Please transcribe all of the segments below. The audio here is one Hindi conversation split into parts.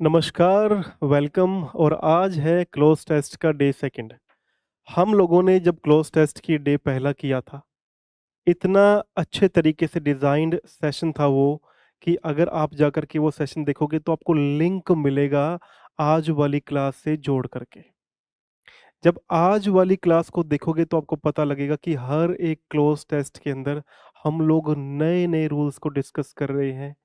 नमस्कार, वेलकम। और आज है क्लोज टेस्ट का डे सेकंड। हम लोगों ने जब क्लोज टेस्ट की डे पहला किया था, इतना अच्छे तरीके से डिज़ाइंड सेशन था वो कि अगर आप जाकर के वो सेशन देखोगे तो आपको लिंक मिलेगा आज वाली क्लास से जोड़ करके। जब आज वाली क्लास को देखोगे तो आपको पता लगेगा कि हर एक क्लोज टेस्ट के अंदर हम लोग नए-नए रूल्स को डिस्कस कर रहे हैं।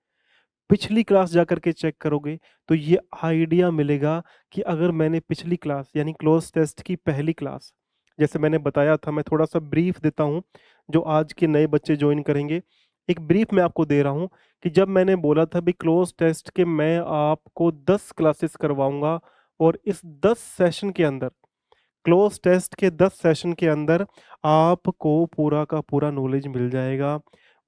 पिछली क्लास जाकर के चेक करोगे तो ये आइडिया मिलेगा कि अगर मैंने पिछली क्लास यानी क्लोज टेस्ट की पहली क्लास, जैसे मैंने बताया था, मैं थोड़ा सा ब्रीफ देता हूँ जो आज के नए बच्चे ज्वाइन करेंगे। एक ब्रीफ मैं आपको दे रहा हूँ कि जब मैंने बोला था भी क्लोज टेस्ट के मैं आपको 10 क्लासेस करवाऊंगा और इस 10 सेशन के अंदर, क्लोज टेस्ट के 10 सेशन के अंदर आपको पूरा का पूरा नॉलेज मिल जाएगा।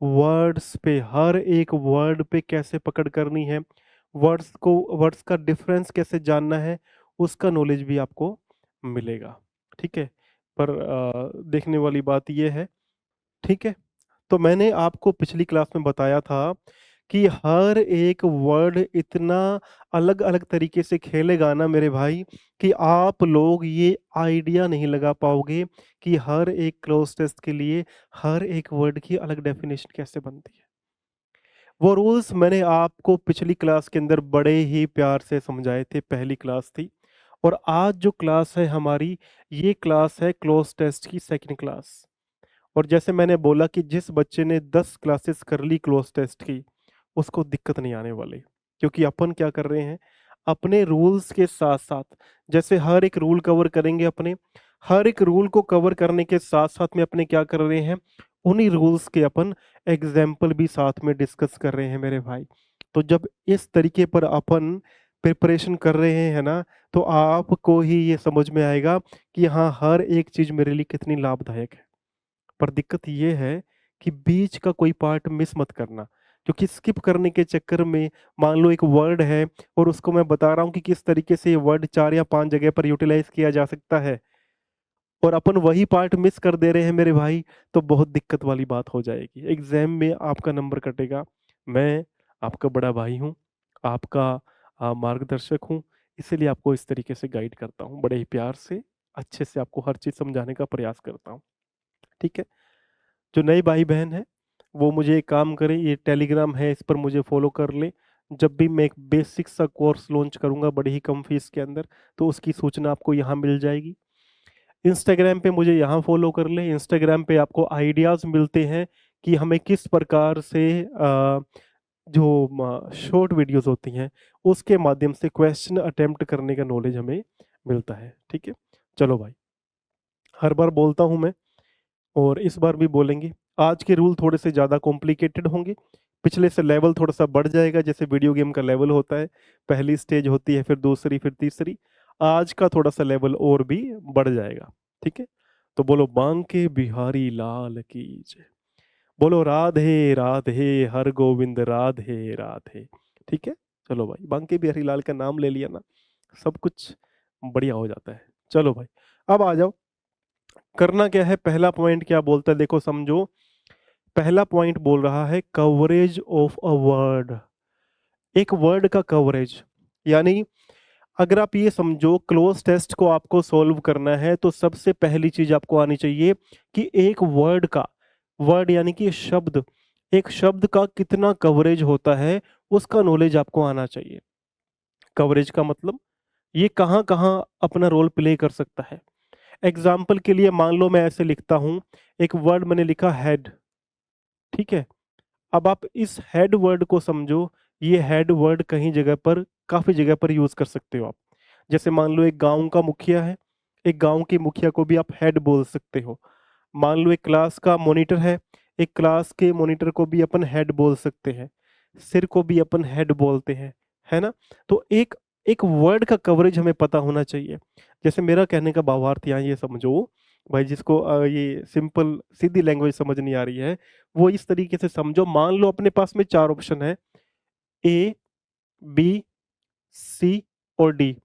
वर्ड्स पे, हर एक वर्ड पे कैसे पकड़ करनी है, वर्ड्स का डिफरेंस कैसे जानना है, उसका नॉलेज भी आपको मिलेगा। ठीक है। पर देखने वाली बात यह है, ठीक है, तो मैंने आपको पिछली क्लास में बताया था कि हर एक वर्ड इतना अलग-अलग तरीके से खेलेगा ना मेरे भाई, कि आप लोग ये आइडिया नहीं लगा पाओगे कि हर एक क्लोज टेस्ट के लिए हर एक वर्ड की अलग डेफिनेशन कैसे बनती है। वो रूल्स मैंने आपको पिछली क्लास के अंदर बड़े ही प्यार से समझाए थे, पहली क्लास थी। और आज जो क्लास है हमारी, ये क्लास है क्लोज टेस्ट की सेकंड क्लास। और जैसे मैंने बोला कि जिस बच्चे ने 10 क्लासेस कर ली क्लोज टेस्ट की, उसको दिक्कत नहीं आने वाली। क्योंकि अपन क्या कर रहे हैं, अपने रूल्स के साथ साथ, जैसे हर एक रूल कवर करेंगे अपने, हर एक रूल को कवर करने के साथ साथ में अपने क्या कर रहे हैं, उन्हीं रूल्स के अपन एग्जाम्पल भी साथ में डिस्कस कर रहे हैं मेरे भाई। तो जब इस तरीके पर अपन प्रिपरेशन कर रहे हैं ना, तो आपको ही ये समझ में आएगा कि हाँ, हर एक चीज मेरे लिए कितनी लाभदायक है। पर दिक्कत ये है कि बीच का कोई पार्ट मिस मत करना, क्योंकि स्किप करने के चक्कर में, मान लो एक वर्ड है और उसको मैं बता रहा हूँ कि किस तरीके से ये वर्ड 4 या 5 जगह पर यूटिलाइज किया जा सकता है, और अपन वही पार्ट मिस कर दे रहे हैं मेरे भाई, तो बहुत दिक्कत वाली बात हो जाएगी। एग्जाम में आपका नंबर कटेगा। मैं आपका बड़ा भाई हूँ, आपका मार्गदर्शक हूँ, इसीलिए आपको इस तरीके से गाइड करता हूँ, बड़े ही प्यार से, अच्छे से आपको हर चीज़ समझाने का प्रयास करता हूँ। ठीक है। जो नए भाई-बहन हैं, वो मुझे एक काम करें, ये टेलीग्राम है, इस पर मुझे फ़ॉलो कर लें। जब भी मैं एक बेसिक सा कोर्स लॉन्च करूँगा बड़ी ही कम फीस के अंदर, तो उसकी सूचना आपको यहाँ मिल जाएगी। इंस्टाग्राम पे मुझे यहाँ फ़ॉलो कर लें। इंस्टाग्राम पे आपको आइडियाज़ मिलते हैं कि हमें किस प्रकार से जो शॉर्ट वीडियोज़ होती हैं, उसके माध्यम से क्वेश्चन अटेम्प्ट करने का नॉलेज हमें मिलता है। ठीक है? चलो भाई, हर बार बोलता हूँ मैं और इस बार भी बोलेंगे। आज के रूल थोड़े से ज़्यादा कॉम्प्लिकेटेड होंगे, पिछले से लेवल थोड़ा-सा बढ़ जाएगा, जैसे वीडियो गेम का लेवल होता है, पहली स्टेज होती है, फिर दूसरी, फिर तीसरी। आज का थोड़ा-सा लेवल और भी बढ़ जाएगा, ठीक है? तो बोलो बांके बिहारी लाल की जय। बोलो राधे, राधे, हर गोविंद राधे, राधे। ठीक है? चलो भाई, बांके बिहारी लाल का नाम ले लिया ना, सब कुछ बढ़िया हो जाता है। चलो भाई, अब आ जाओ, करना क्या है, पहला पॉइंट क्या बोलता है देखो समझो। पहला पॉइंट बोल रहा है कवरेज ऑफ अ वर्ड। एक वर्ड का कवरेज, यानी अगर आप ये समझो क्लोज टेस्ट को आपको सॉल्व करना है, तो सबसे पहली चीज आपको आनी चाहिए कि एक वर्ड का, वर्ड यानी कि शब्द, एक शब्द का कितना कवरेज होता है, उसका नॉलेज आपको आना चाहिए। कवरेज का मतलब ये कहाँ कहाँ अपना रोल प्ले कर सकता है। एग्जाम्पल के लिए मान लो मैं ऐसे लिखता हूं, एक वर्ड मैंने लिखा हेड, ठीक है। अब आप इस हेड वर्ड को समझो, ये हेड वर्ड कहीं जगह पर, काफी जगह पर यूज कर सकते हो आप। जैसे मान लो एक गांव का मुखिया है, एक गांव के मुखिया को भी आप हेड बोल सकते हो। मान लो एक क्लास का मॉनिटर है, एक क्लास के मॉनिटर को भी अपन हेड बोल सकते हैं। सिर को भी अपन हेड बोलते हैं, है ना। तो एक एक वर्ड का कवरेज हमें पता होना चाहिए। जैसे मेरा कहने का भावार्थ यहाँ ये समझो भाई, जिसको ये सिंपल सीधी लैंग्वेज समझ नहीं आ रही है, वो इस तरीके से समझो। मान लो अपने पास में 4 ऑप्शन है, ए, बी, सी और डी।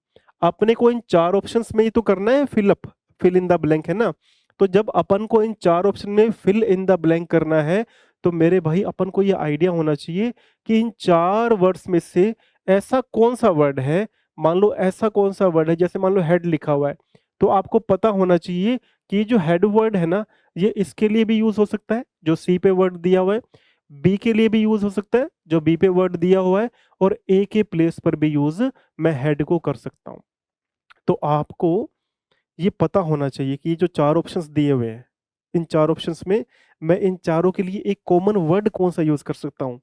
अपने को इन 4 ऑप्शंस में ही तो करना है fill up, fill in the blank, है ना। तो जब अपन को इन 4 ऑप्शन में फिल इन द ब्लैंक करना है, तो मेरे भाई अपन को ये आइडिया होना चाहिए कि इन 4 वर्ड्स में से ऐसा कौन सा वर्ड है, मान लो ऐसा कौन सा वर्ड है, जैसे मान लो हेड लिखा हुआ है, तो आपको पता होना चाहिए कि ये जो हेड वर्ड है ना, ये इसके लिए भी यूज हो सकता है जो सी पे वर्ड दिया हुआ है, बी के लिए भी यूज हो सकता है जो बी पे वर्ड दिया हुआ है, और ए के प्लेस पर भी यूज मैं हेड को कर सकता हूं। तो आपको ये पता होना चाहिए कि ये जो चार ऑप्शंस दिए हुए हैं, इन चार ऑप्शंस में मैं इन चारों के लिए एक कॉमन वर्ड कौन सा यूज कर सकता हूँ,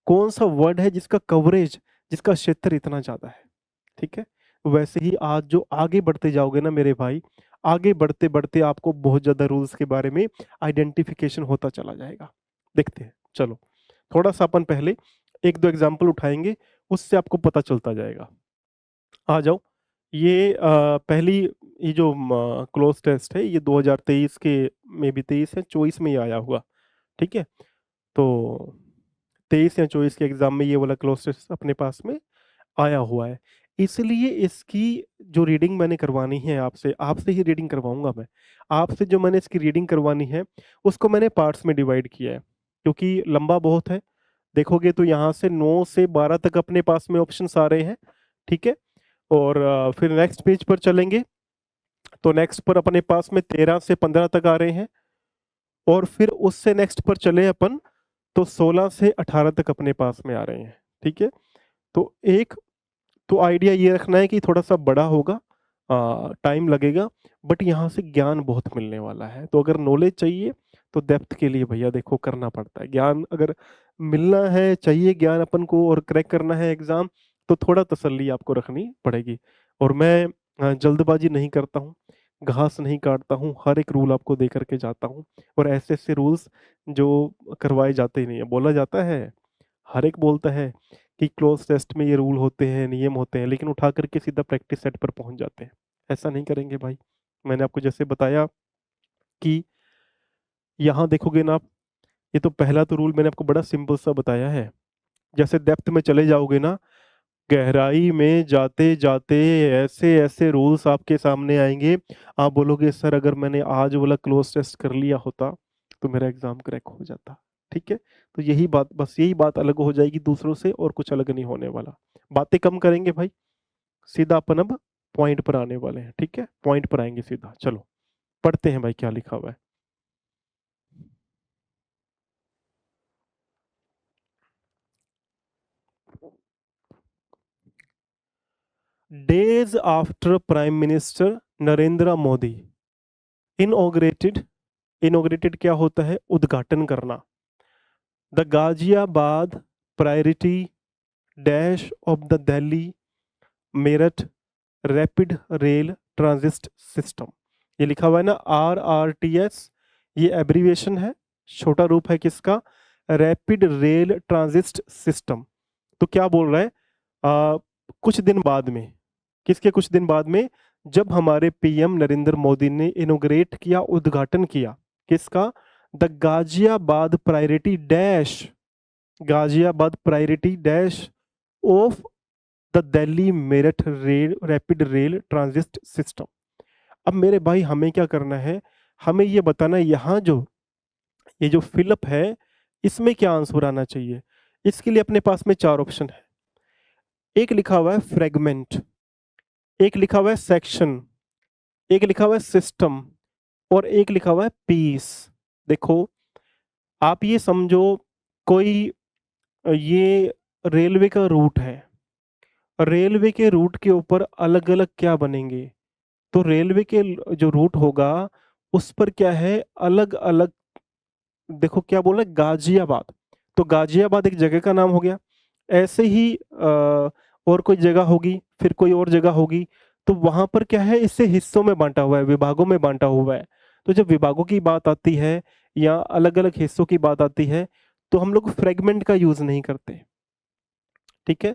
कौन सा वर्ड है जिसका कवरेज, जिसका क्षेत्र इतना ज्यादा है। ठीक है, वैसे ही आज जो आगे बढ़ते जाओगे ना मेरे भाई, आगे बढ़ते बढ़ते आपको बहुत ज्यादा रूल्स के बारे में आइडेंटिफिकेशन होता चला जाएगा। देखते हैं, चलो थोड़ा सा अपन पहले एक दो एग्जाम्पल उठाएंगे, उससे आपको पता चलता जाएगा। आ जाओ, ये पहली, ये जो क्लोज टेस्ट है ये 2023 के, में भी 23 है 24 में ही आया हुआ। ठीक है, तो 23 या 24 के एग्जाम में ये वाला क्लोज टेस्ट अपने पास में आया हुआ है, इसलिए इसकी जो रीडिंग मैंने करवानी है आपसे, आपसे ही रीडिंग करवाऊंगा मैं। आपसे जो मैंने इसकी रीडिंग करवानी है उसको मैंने पार्ट्स में डिवाइड किया है, क्योंकि लंबा बहुत है। देखोगे तो यहाँ से 9 से 12 तक अपने पास में ऑप्शंस आ रहे हैं। ठीक है, और फिर नेक्स्ट पेज पर चलेंगे तो नेक्स्ट पर अपने पास में 13 से 15 तक आ रहे हैं, और फिर उससे नेक्स्ट पर चले अपन तो 16 से 18 तक अपने पास में आ रहे हैं। ठीक है, तो एक तो आइडिया ये रखना है कि थोड़ा सा बड़ा होगा, टाइम लगेगा, बट यहाँ से ज्ञान बहुत मिलने वाला है। तो अगर नॉलेज चाहिए तो डेप्थ के लिए भैया देखो करना पड़ता है, ज्ञान अगर मिलना है, चाहिए ज्ञान अपन को और क्रैक करना है एग्जाम, तो थोड़ा तसल्ली आपको रखनी पड़ेगी। और मैं जल्दबाजी नहीं करता हूँ, घास नहीं काटता हूँ, हर एक रूल आपको दे करके जाता हूँ। और ऐसे ऐसे रूल्स जो करवाए जाते ही नहीं है, बोला जाता है, हर एक बोलता है कि क्लोज टेस्ट में ये रूल होते हैं, नियम होते हैं, लेकिन उठा करके सीधा प्रैक्टिस सेट पर पहुंच जाते हैं। ऐसा नहीं करेंगे भाई। मैंने आपको जैसे बताया कि यहाँ देखोगे ना आप, ये तो पहला तो रूल मैंने आपको बड़ा सिंपल सा बताया है। जैसे डेप्थ में चले जाओगे ना, गहराई में जाते जाते ऐसे ऐसे रूल्स आपके सामने आएंगे, आप बोलोगे सर अगर मैंने आज वाला क्लोज टेस्ट कर लिया होता तो मेरा एग्जाम क्रैक हो जाता। ठीक है, तो यही बात, बस यही बात अलग हो जाएगी दूसरों से, और कुछ अलग नहीं होने वाला। बातें कम करेंगे भाई, सीधा अपन अब पॉइंट पर आने वाले हैं। ठीक है, पॉइंट पर आएंगे सीधा। चलो पढ़ते हैं भाई क्या लिखा हुआ है। Days after prime minister Narendra Modi inaugurated, inaugurated क्या होता है, उद्घाटन करना, the Ghaziabad priority dash of the Delhi Meerut rapid rail transit system. ये लिखा हुआ है ना RRTS, ये एब्रीविएशन है, छोटा रूप है किसका, रैपिड रेल ट्रांजिट सिस्टम। तो क्या बोल रहा है, कुछ दिन बाद में, किसके कुछ दिन बाद में, जब हमारे पीएम नरेंद्र मोदी ने इनोग्रेट किया, उद्घाटन किया, किसका, the Ghaziabad priority dash, Ghaziabad priority dash of the Delhi Meerut rail rapid rail transit system. अब मेरे भाई हमें क्या करना है, हमें ये बताना है यहाँ जो ये जो फिलअप है इसमें क्या आंसर आना चाहिए। इसके लिए अपने पास में चार ऑप्शन है, एक लिखा हुआ है फ्रेगमेंट, एक लिखा हुआ है सेक्शन, एक लिखा हुआ है सिस्टम, और एक लिखा हुआ है पीस। देखो आप ये समझो, कोई ये रेलवे का रूट है, रेलवे के रूट के ऊपर अलग अलग क्या बनेंगे, तो रेलवे के जो रूट होगा उस पर क्या है, अलग अलग, देखो क्या बोल रहा है गाजियाबाद, तो गाजियाबाद एक जगह का नाम हो गया। ऐसे ही और कोई जगह होगी, फिर कोई और जगह होगी, तो वहां पर क्या है, इससे हिस्सों में बांटा हुआ है, विभागों में बांटा हुआ है। तो जब विभागों की बात आती है या अलग अलग हिस्सों की बात आती है तो हम लोग फ्रेगमेंट का यूज नहीं करते। ठीक है,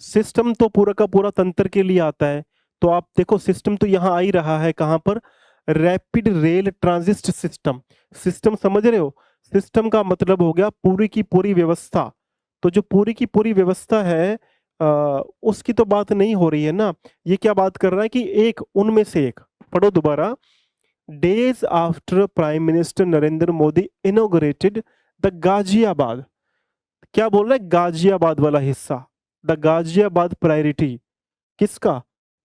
सिस्टम तो पूरा का पूरा तंत्र के लिए आता है, तो आप देखो सिस्टम तो यहाँ आ ही रहा है, कहां पर, rapid rail transit system. System समझ रहे हो, सिस्टम का मतलब हो गया पूरी की पूरी व्यवस्था। तो जो पूरी की पूरी व्यवस्था है उसकी तो बात नहीं हो रही है ना, ये क्या बात कर रहा है कि एक उनमें से एक, पढ़ो दोबारा, days after prime minister Narendra Modi inaugurated the Ghaziabad, क्या बोल रहा है, गाजियाबाद वाला हिस्सा, द गाजियाबाद प्रायोरिटी किसका?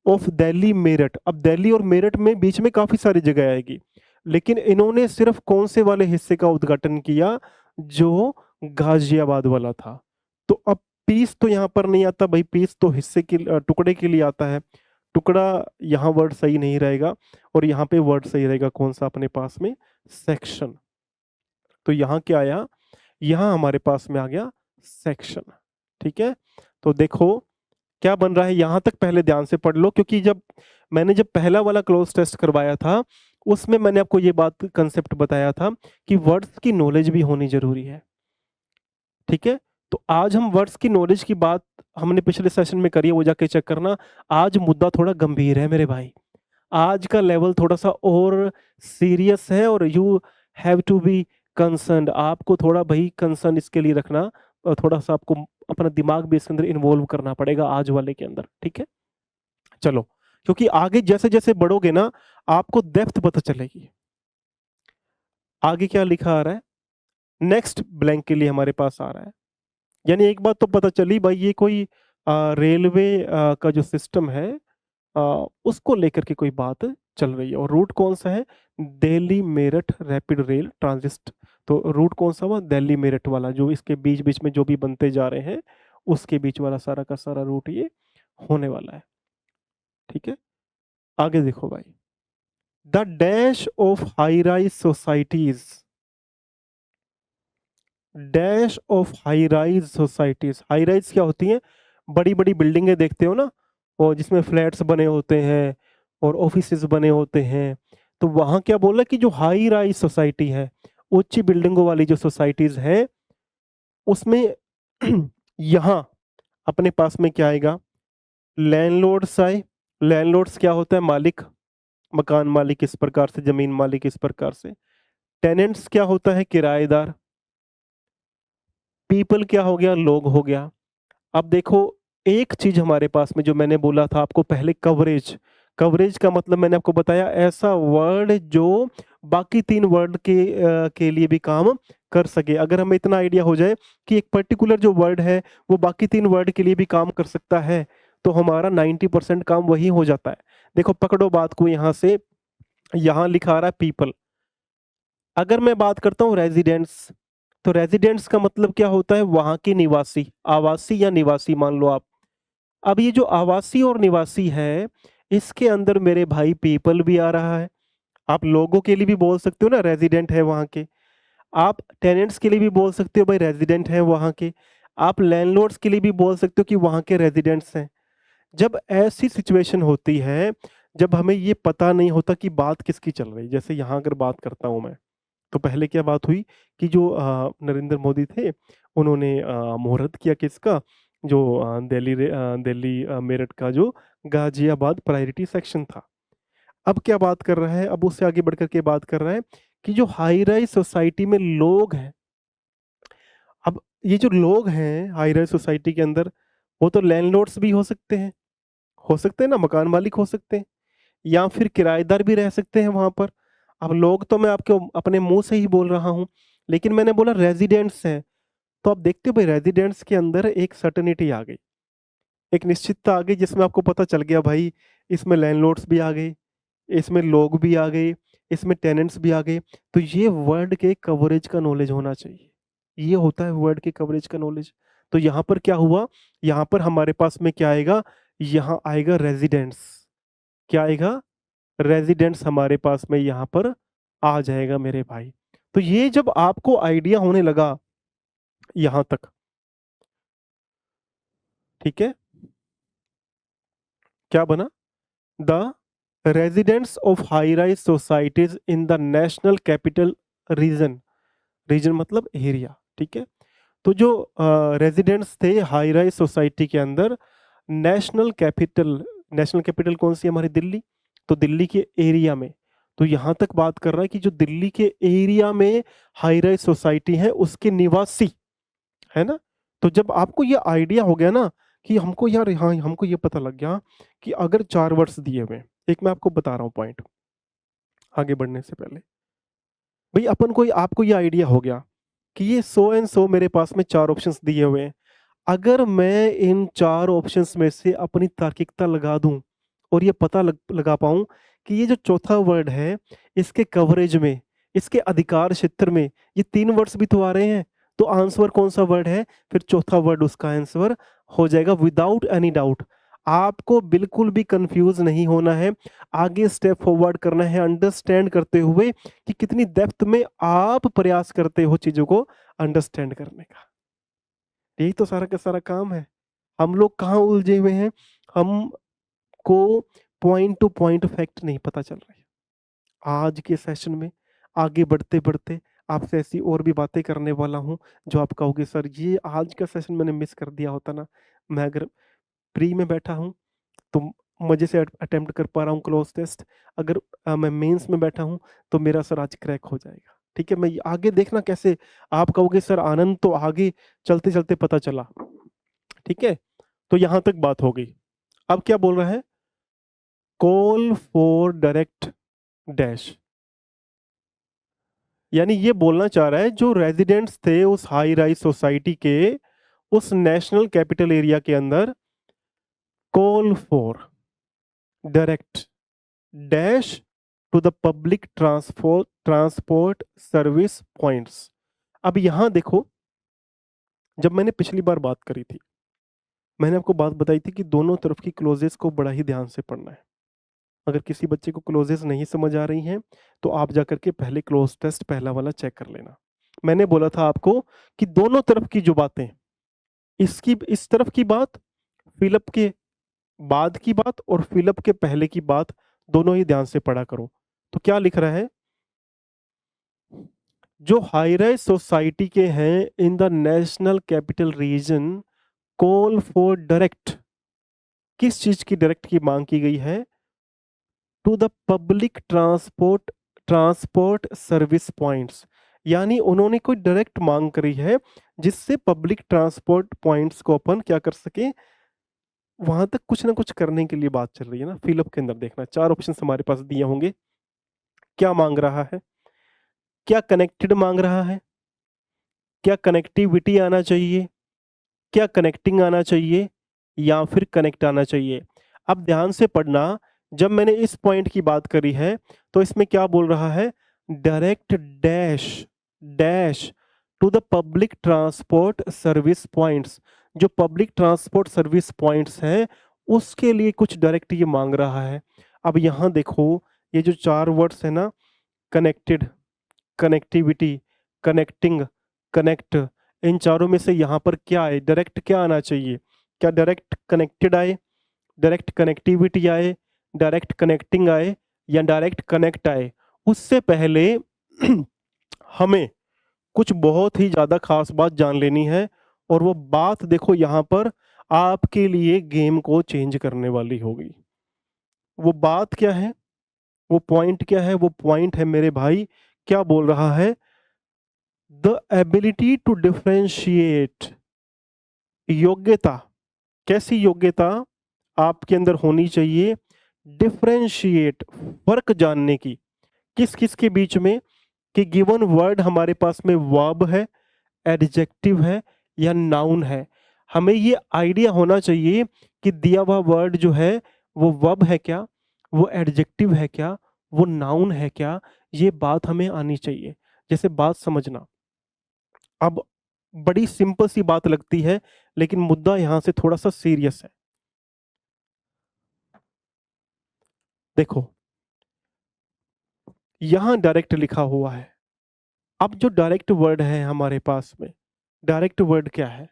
ऑफ दिल्ली मेरठ। अब दिल्ली और मेरठ में बीच में काफी सारी जगह आएगी, लेकिन इन्होंने सिर्फ कौन से वाले हिस्से का उद्घाटन किया? जो गाजियाबाद वाला था। तो अब पीस तो यहाँ पर नहीं आता भाई, पीस तो हिस्से के टुकड़े के लिए आता है। टुकड़ा यहाँ वर्ड सही नहीं रहेगा, और यहाँ पे वर्ड सही रहेगा कौन सा अपने पास में? सेक्शन। तो यहाँ क्या आया? यहाँ हमारे पास में आ गया सेक्शन। ठीक है, तो देखो क्या बन रहा है यहां तक, पहले ध्यान से पढ़ लो, क्योंकि जब पहला वाला क्लोज टेस्ट करवाया था, उसमें मैंने आपको ये बात कंसेप्ट बताया था कि वर्ड्स की नॉलेज भी होनी जरूरी है। ठीक है, तो आज हम वर्ड्स की नॉलेज की बात हमने पिछले सेशन में करी है, वो जाके चेक करना। आज मुद्दा थोड़ा गंभीर है मेरे भाई, आज का लेवल थोड़ा सा और सीरियस है, और you have to be concern. आपको थोड़ा भाई कंसर्न इसके लिए रखना, और थोड़ा सा आपको अपना दिमाग भी इसके अंदर इन्वॉल्व करना पड़ेगा आज वाले के अंदर। ठीक है, चलो, क्योंकि आगे जैसे जैसे बढ़ोगे ना, आपको डेप्थ पता चलेगी। आगे क्या लिखा आ रहा है? नेक्स्ट ब्लैंक के लिए हमारे पास आ रहा है। यानी एक बात तो पता चली भाई, ये कोई रेलवे का जो सिस्टम है उसको लेकर के कोई बात चल रही है। और रूट कौन सा है? Delhi Meerut rapid rail transit. तो रूट कौन सा हुआ? दिल्ली मेरठ वाला, जो इसके बीच बीच में जो भी बनते जा रहे हैं उसके बीच वाला सारा का सारा रूट ये होने वाला है। ठीक है, आगे देखो भाई, the dash of high rise societies. Dash of high rise societies. High rise क्या होती हैं? बड़ी बड़ी बिल्डिंगें देखते हो ना, और जिसमें फ्लैट्स बने होते हैं और ऑफिसेज बने होते हैं। तो वहां क्या बोला कि जो हाई राइज सोसाइटी है, ऊंची बिल्डिंगों वाली जो सोसाइटीज है, उसमें यहाँ अपने पास में क्या आएगा? लैंडलॉर्ड्स आए। लैंडलॉर्ड्स क्या होता है? मालिक, मकान मालिक इस प्रकार से, जमीन मालिक इस प्रकार से। टेनेंट्स क्या होता है? किराएदार। पीपल क्या हो गया? लोग हो गया। अब देखो, एक चीज हमारे पास में जो मैंने बोला था आपको पहले, कवरेज। कवरेज का मतलब मैंने आपको बताया, ऐसा वर्ड जो बाकी तीन वर्ड के लिए भी काम कर सके। अगर हमें इतना आइडिया हो जाए कि एक पर्टिकुलर जो वर्ड है वो बाकी तीन वर्ड के लिए भी काम कर सकता है, तो हमारा 90% काम वही हो जाता है। देखो पकड़ो बात को यहाँ से, यहाँ लिखा आ रहा है पीपल। अगर मैं बात करता हूँ रेजिडेंट्स, तो रेजिडेंट्स का मतलब क्या होता है? वहां के निवासी, आवासी या निवासी मान लो आप। अब ये जो आवासी और निवासी है, इसके अंदर मेरे भाई पीपल भी आ रहा है। आप लोगों के लिए भी बोल सकते हो ना, रेजिडेंट है वहां के। आप टेनेंट्स के लिए भी बोल सकते हो भाई रेजिडेंट है वहां के। आप लैंडलॉर्ड्स के लिए भी बोल सकते हो कि वहां के रेजिडेंट्स हैं। जब ऐसी सिचुएशन होती है, जब हमें ये पता नहीं होता कि बात किसकी चल रही, जैसे यहाँ अगर बात करता हूँ मैं, तो पहले क्या बात हुई कि जो नरेंद्र मोदी थे, उन्होंने मुहूर्त किया किसका? जो दिल्ली मेरठ का जो गाजियाबाद प्रायोरिटी सेक्शन था। अब क्या बात कर रहा है? अब उससे आगे बढ़ करके बात कर रहा है कि जो हाई राइज सोसाइटी में लोग हैं, अब ये जो लोग हैं हाई राइज सोसाइटी के अंदर, वो तो लैंडलॉर्ड्स भी हो सकते हैं ना, मकान मालिक हो सकते हैं, या फिर किराएदार भी रह सकते हैं वहां पर। अब लोग तो मैं आपके अपने मुंह से ही बोल रहा हूँ, लेकिन मैंने बोला रेजिडेंट्स हैं। तो आप देखते हो भाई, रेजिडेंट्स के अंदर एक सर्टेनिटी आ गई, एक निश्चितता आ गई, जिसमें आपको पता चल गया भाई इसमें लैंडलॉर्ड्स भी आ गए, इसमें लोग भी आ गए, इसमें टेनेंट्स भी आ गए। तो ये वर्ड के कवरेज का नॉलेज होना चाहिए, ये होता है वर्ड के कवरेज का नॉलेज। तो यहाँ पर क्या हुआ? यहाँ पर हमारे पास में क्या आएगा? यहाँ आएगा रेजिडेंट्स। क्या आएगा? रेजिडेंट्स हमारे पास में यहाँ पर आ जाएगा मेरे भाई। तो ये जब आपको आइडिया होने लगा यहां तक, ठीक है, क्या बना? The residents of high rise societies in the national capital region. Region मतलब एरिया। ठीक है, तो जो रेजिडेंट्स थे हाई राइज सोसाइटी के अंदर, नेशनल कैपिटल, नेशनल कैपिटल कौन सी? हमारी दिल्ली। तो दिल्ली के एरिया में, तो यहां तक बात कर रहा है कि जो दिल्ली के एरिया में हाई राइज सोसाइटी है उसके निवासी, है ना। तो जब आपको ये आइडिया हो गया ना कि हमको यार, हाँ हमको ये पता लग गया कि अगर 4 वर्ड्स दिए हुए हैं, एक मैं आपको बता रहा हूँ पॉइंट आगे बढ़ने से पहले। भाई आपको ये आइडिया हो गया कि ये सो एंड सो मेरे पास में 4 ऑप्शंस दिए हुए हैं। अगर मैं इन 4 ऑप्शंस में से अपनी तार्किकता लगा दूँ और ये पता लगा पाऊँ कि ये जो चौथा वर्ड है, इसके कवरेज में, इसके अधिकार क्षेत्र में ये 3 वर्ड्स भी तो आ रहे हैं, तो आंसर कौन-सा वर्ड है? फिर चौथा वर्ड उसका आंसर हो जाएगा विदाउट एनी डाउट। आपको बिल्कुल भी कन्फ्यूज़ नहीं होना है, आगे स्टेप फॉरवर्ड करना है अंडरस्टैंड करते हुए कि कितनी डेप्थ में आप प्रयास करते हो चीज़ों को अंडरस्टैंड करने का। यही तो सारा का सारा काम है। हम लोग कहाँ उलझे हुए हैं, हमको पॉइंट टू पॉइंट फैक्ट नहीं पता चल रहे हैं। आज के सेशन में आगे बढ़ते-बढ़ते आपसे ऐसी और भी बातें करने वाला हूँ, जो आप कहोगे सर ये आज का सेशन मैंने मिस कर दिया होता ना, मैं अगर प्री में बैठा हूँ, तो मज़े से अटेम्प्ट कर पा रहा हूँ क्लोज़ टेस्ट, अगर मैं मेंस में बैठा हूँ, तो मेरा सर आज क्रैक हो जाएगा। ठीक है? मैं आगे देखना कैसे आप कहोगे सर आनंद तो आगे चलते-चलते पता चला। ठीक है? तो यहाँ तक बात हो गई। अब क्या बोल रहा है? कॉल फॉर डायरेक्ट डैश, यानी ये बोलना चाह रहा है जो रेजिडेंट्स थे उस हाई राइज सोसाइटी के उस नेशनल कैपिटल एरिया के अंदर, call for direct dash to the public transport service points. अब यहां देखो, जब मैंने पिछली बार बात करी थी, मैंने आपको बात बताई थी कि दोनों तरफ की क्लोजेस को बड़ा ही ध्यान से पढ़ना है। अगर किसी बच्चे को क्लोजेस नहीं समझ आ रही हैं, तो आप जाकर के पहले क्लोज टेस्ट पहला वाला चेक कर लेना। मैंने बोला था आपको कि दोनों तरफ की जो बातें, इसकी इस तरफ की बात, फिलअप के बाद की बात और फिलअप के पहले की बात, दोनों ही ध्यान से पढ़ा करो। तो क्या लिख रहा है? जो हाई राइज सोसाइटी के हैं in the national capital region call for direct, किस चीज की डायरेक्ट की मांग की गई है? To the public transport service points, यानी उन्होंने कोई डायरेक्ट मांग करी है जिससे पब्लिक ट्रांसपोर्ट पॉइंट्स को अपन क्या कर सके, वहां तक कुछ ना कुछ करने के लिए बात चल रही है ना। फिलअप के अंदर देखना 4 ऑप्शन हमारे पास दिए होंगे। क्या मांग रहा है? क्या कनेक्टेड मांग रहा है? क्या कनेक्टिविटी आना चाहिए? क्या कनेक्टिंग आना चाहिए? या फिर कनेक्ट आना चाहिए? अब ध्यान से पढ़ना, जब मैंने इस पॉइंट की बात करी है, तो इसमें क्या बोल रहा है? Direct dash dash to the public transport service points. जो पब्लिक ट्रांसपोर्ट सर्विस पॉइंट्स हैं, उसके लिए कुछ डायरेक्ट ये मांग रहा है। अब यहाँ देखो, ये जो 4 वर्ड्स है ना, कनेक्टेड, कनेक्टिविटी, कनेक्टिंग, कनेक्ट, इन चारों में से यहाँ पर क्या है? डायरेक्ट क्या आना चाहिए? क्या डायरेक्ट कनेक्टेड आए, डायरेक्ट कनेक्टिविटी आए, डायरेक्ट कनेक्टिंग आए, या डायरेक्ट कनेक्ट आए? उससे पहले हमें कुछ बहुत ही ज़्यादा खास बात जान लेनी है, और वो बात देखो यहाँ पर आपके लिए गेम को चेंज करने वाली होगी। वो बात क्या है? वो पॉइंट क्या है? वो पॉइंट है मेरे भाई, क्या बोल रहा है? द एबिलिटी टू डिफरेंशिएट, योग्यता। कैसी योग्यता आपके अंदर होनी चाहिए? डिफरेंशिएट, फर्क जानने की। किस किस के बीच में? कि गिवन वर्ड हमारे पास में वर्ब है, एडजेक्टिव है, या नाउन है। हमें ये आइडिया होना चाहिए कि दिया हुआ वर्ड जो है वो वर्ब है क्या, वो एडजेक्टिव है क्या, वो नाउन है क्या, ये बात हमें आनी चाहिए। जैसे बात समझना, अब बड़ी सिंपल सी बात लगती है, लेकिन मुद्दा यहां से थोड़ा सा सीरियस है। देखो, यहां डायरेक्ट लिखा हुआ है। अब जो डायरेक्ट वर्ड है हमारे पास में, डायरेक्ट वर्ड क्या है,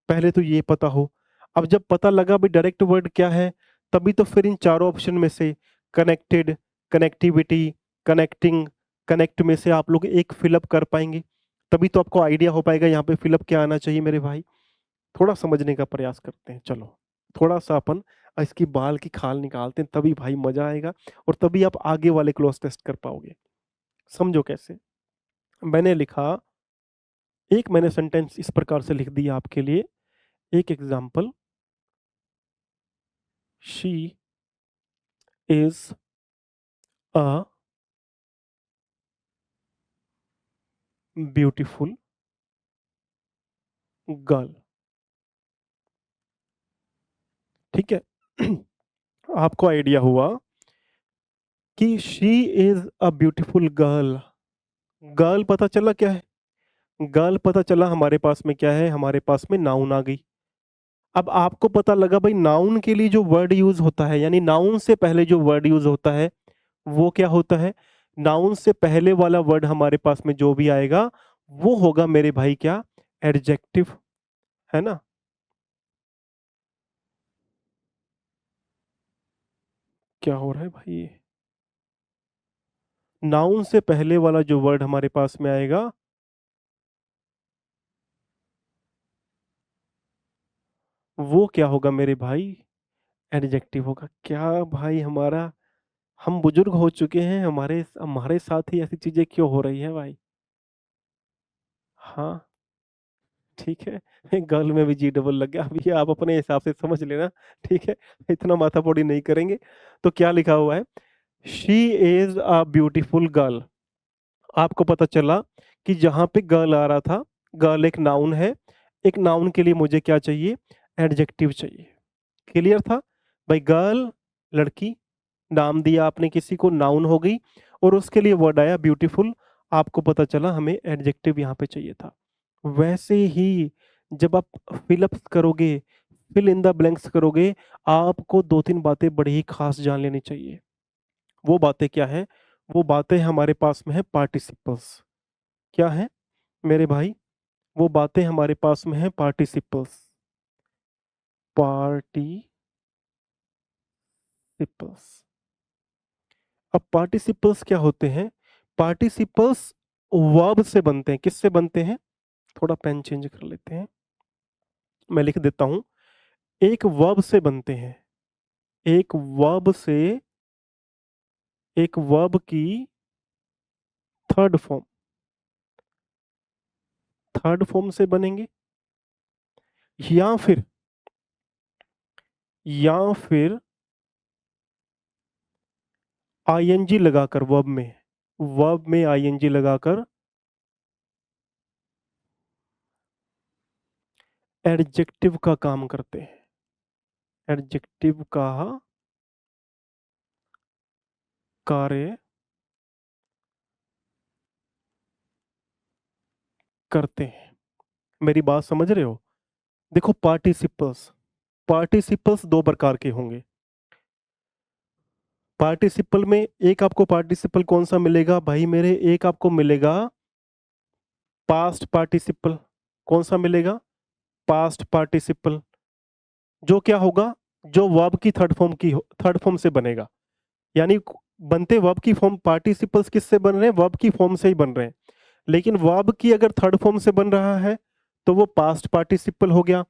पहले तो ये पता हो। अब जब पता लगा भी डायरेक्ट वर्ड क्या है, तभी तो फिर इन चारों ऑप्शन में से कनेक्टेड, कनेक्टिविटी, कनेक्टिंग, कनेक्ट में से आप लोग एक फिलअप कर पाएंगे। तभी तो आपको आइडिया हो पाएगा यहाँ पे फिलअप क्या आना चाहिए। मेरे भाई, थोड़ा समझने का प्रयास करते हैं, चलो थोड़ा सा अपन इसकी बाल की खाल निकालते हैं, तभी भाई मजा आएगा, और तभी आप आगे वाले क्लोज टेस्ट कर पाओगे। समझो कैसे। मैंने लिखा, एक मैंने सेंटेंस इस प्रकार से लिख दिया आपके लिए, एक example, she is a beautiful girl. ठीक है। आपको आइडिया हुआ कि she is a beautiful girl. Girl पता चला क्या है? गर्ल पता चला हमारे पास में क्या है, हमारे पास में नाउन आ गई। अब आपको पता लगा भाई नाउन के लिए जो वर्ड यूज होता है, यानी नाउन से पहले जो वर्ड यूज होता है वो क्या होता है? नाउन से पहले वाला वर्ड हमारे पास में जो भी आएगा वो होगा मेरे भाई क्या? एडजेक्टिव, है ना? क्या हो रहा है भाई ये? नाउन से पहले वाला जो वर्ड हमारे पास में आएगा वो क्या होगा मेरे भाई? एडजेक्टिव होगा। क्या भाई, हमारा हम बुजुर्ग हो चुके हैं, हमारे हमारे साथ ही ऐसी चीजें क्यों हो रही है भाई? हाँ, ठीक है। गर्ल में भी जी डबल लग गया, अभी आप अपने हिसाब से समझ लेना। ठीक है, इतना माथापौड़ी नहीं करेंगे। तो क्या लिखा हुआ है? She is a beautiful girl. आपको पता चला कि जहां पे गर्ल आ रहा था, गर्ल एक नाउन है, एक नाउन के लिए मुझे क्या चाहिए? एडजेक्टिव चाहिए। क्लियर था भाई? गर्ल लड़की, नाम दिया आपने किसी को, नाउन हो गई, और उसके लिए वर्ड आया ब्यूटीफुल। आपको पता चला हमें एडजेक्टिव यहाँ पे चाहिए था। वैसे ही जब आप फिलअप करोगे, फिल इन द ब्लैंक्स करोगे, आपको दो तीन बातें बड़ी ही खास जान लेनी चाहिए। वो बातें क्या है? वो बातें हमारे पास में है पार्टिसिपल्स। क्या है मेरे भाई? वो बातें हमारे पास में है पार्टिसिपल्स। पार्टिसिपल्स। अब पार्टिसिपल्स क्या होते हैं? पार्टिसिपल्स वर्ब से बनते हैं। किससे बनते हैं? थोड़ा पेन चेंज कर लेते हैं, मैं लिख देता हूं। एक वर्ब से बनते हैं। एक वर्ब से, एक वर्ब की थर्ड फॉर्म, थर्ड फॉर्म से बनेंगे। या फिर, या फिर आईएनजी लगाकर, वर्ब में, वर्ब में आईएनजी लगाकर एडजेक्टिव का काम करते हैं। एडजेक्टिव का कार्य करते हैं। मेरी बात समझ रहे हो? देखो, पार्टिसिपल्स, पार्टिसिपल्स दो प्रकार के होंगे। पार्टिसिपल में एक आपको पार्टिसिपल कौन सा मिलेगा भाई मेरे? एक आपको मिलेगा पास्ट पार्टिसिपल। कौन सा मिलेगा? Past participle. जो क्या होगा? जो वर्ब की थर्ड फॉर्म की, थर्ड फॉर्म से बनेगा। यानी बनते वर्ब की फॉर्म, पार्टिसिपल्स किससे बन रहे हैं? वर्ब की फॉर्म से ही बन रहे हैं। लेकिन वर्ब की अगर थर्ड फॉर्म से बन रहा है तो वो पास्ट पार्टिसिपल हो गया।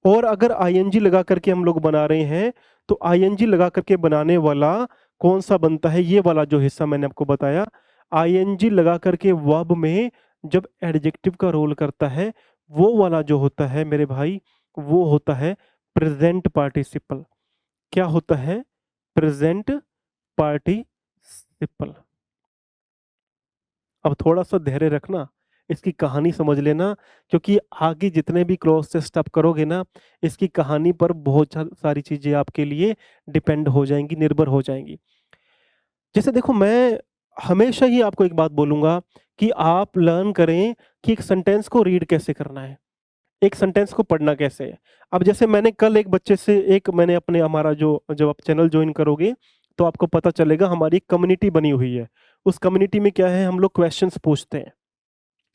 और अगर आईएनजी लगा करके हम लोग बना रहे हैं तो आईएनजी लगा करके बनाने वाला कौन सा बनता है? ये वाला जो हिस्सा मैंने आपको बताया, आईएनजी लगा करके वर्ब में जब एडजेक्टिव का रोल करता है, वो वाला जो होता है मेरे भाई, वो होता है प्रेजेंट पार्टिसिपल। क्या होता है? Present participle. अब थोड़ा सा धैर्य रखना, इसकी कहानी समझ लेना, क्योंकि आगे जितने भी क्रॉस टेस्ट आप करोगे ना, इसकी कहानी पर बहुत सारी चीजें आपके लिए डिपेंड हो जाएंगी, निर्भर हो जाएंगी। जैसे देखो, मैं हमेशा ही आपको एक बात बोलूंगा कि आप लर्न करें कि एक सेंटेंस को रीड कैसे करना है, एक सेंटेंस को पढ़ना कैसे है। अब जैसे मैंने कल एक बच्चे से, एक मैंने अपने, हमारा जो, जब आप चैनल ज्वाइन करोगे तो आपको पता चलेगा हमारी एक कम्युनिटी बनी हुई है। उस कम्युनिटी में क्या है, हम लोग क्वेश्चंस पूछते हैं।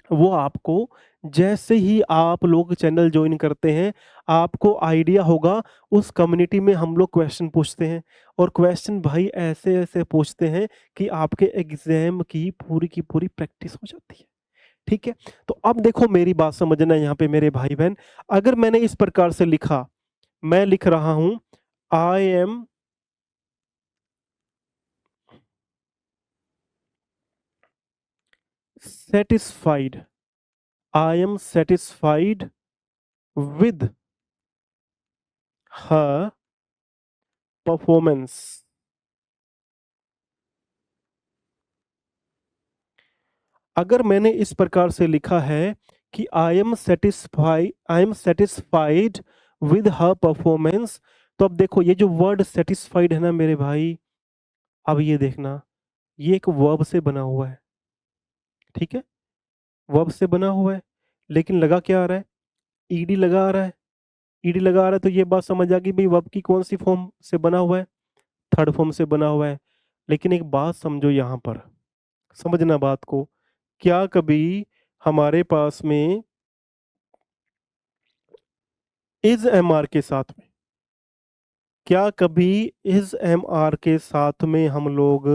वो आपको, जैसे ही आप लोग चैनल ज्वाइन करते हैं, आपको आइडिया होगा उस कम्युनिटी में हम लोग क्वेश्चन पूछते हैं। और क्वेश्चन भाई ऐसे ऐसे पूछते हैं कि आपके एग्जाम की पूरी प्रैक्टिस हो जाती है। ठीक है? तो अब देखो, मेरी बात समझना यहाँ पे मेरे भाई बहन। अगर मैंने इस प्रकार से लिखा, मैं लिख रहा हूं I am satisfied, I am satisfied with her performance. अगर मैंने इस प्रकार से लिखा है कि I am satisfied with her performance, तो अब देखो ये जो वर्ड सेटिस्फाइड है ना मेरे भाई, अब ये देखना, ये एक वर्ब से बना हुआ है, ठीक है? वर्ब से बना हुआ है, लेकिन लगा क्या आ रहा है? ईडी लगा आ रहा है। ईडी लगा आ रहा है तो ये बात समझ आ गई भाई वर्ब की कौन सी फॉर्म से बना हुआ है? थर्ड फॉर्म से बना हुआ है। लेकिन एक बात समझो यहाँ पर, समझना बात को, क्या कभी हमारे पास में इज एम आर के साथ में, क्या कभी इज एम आर के साथ में हम लोग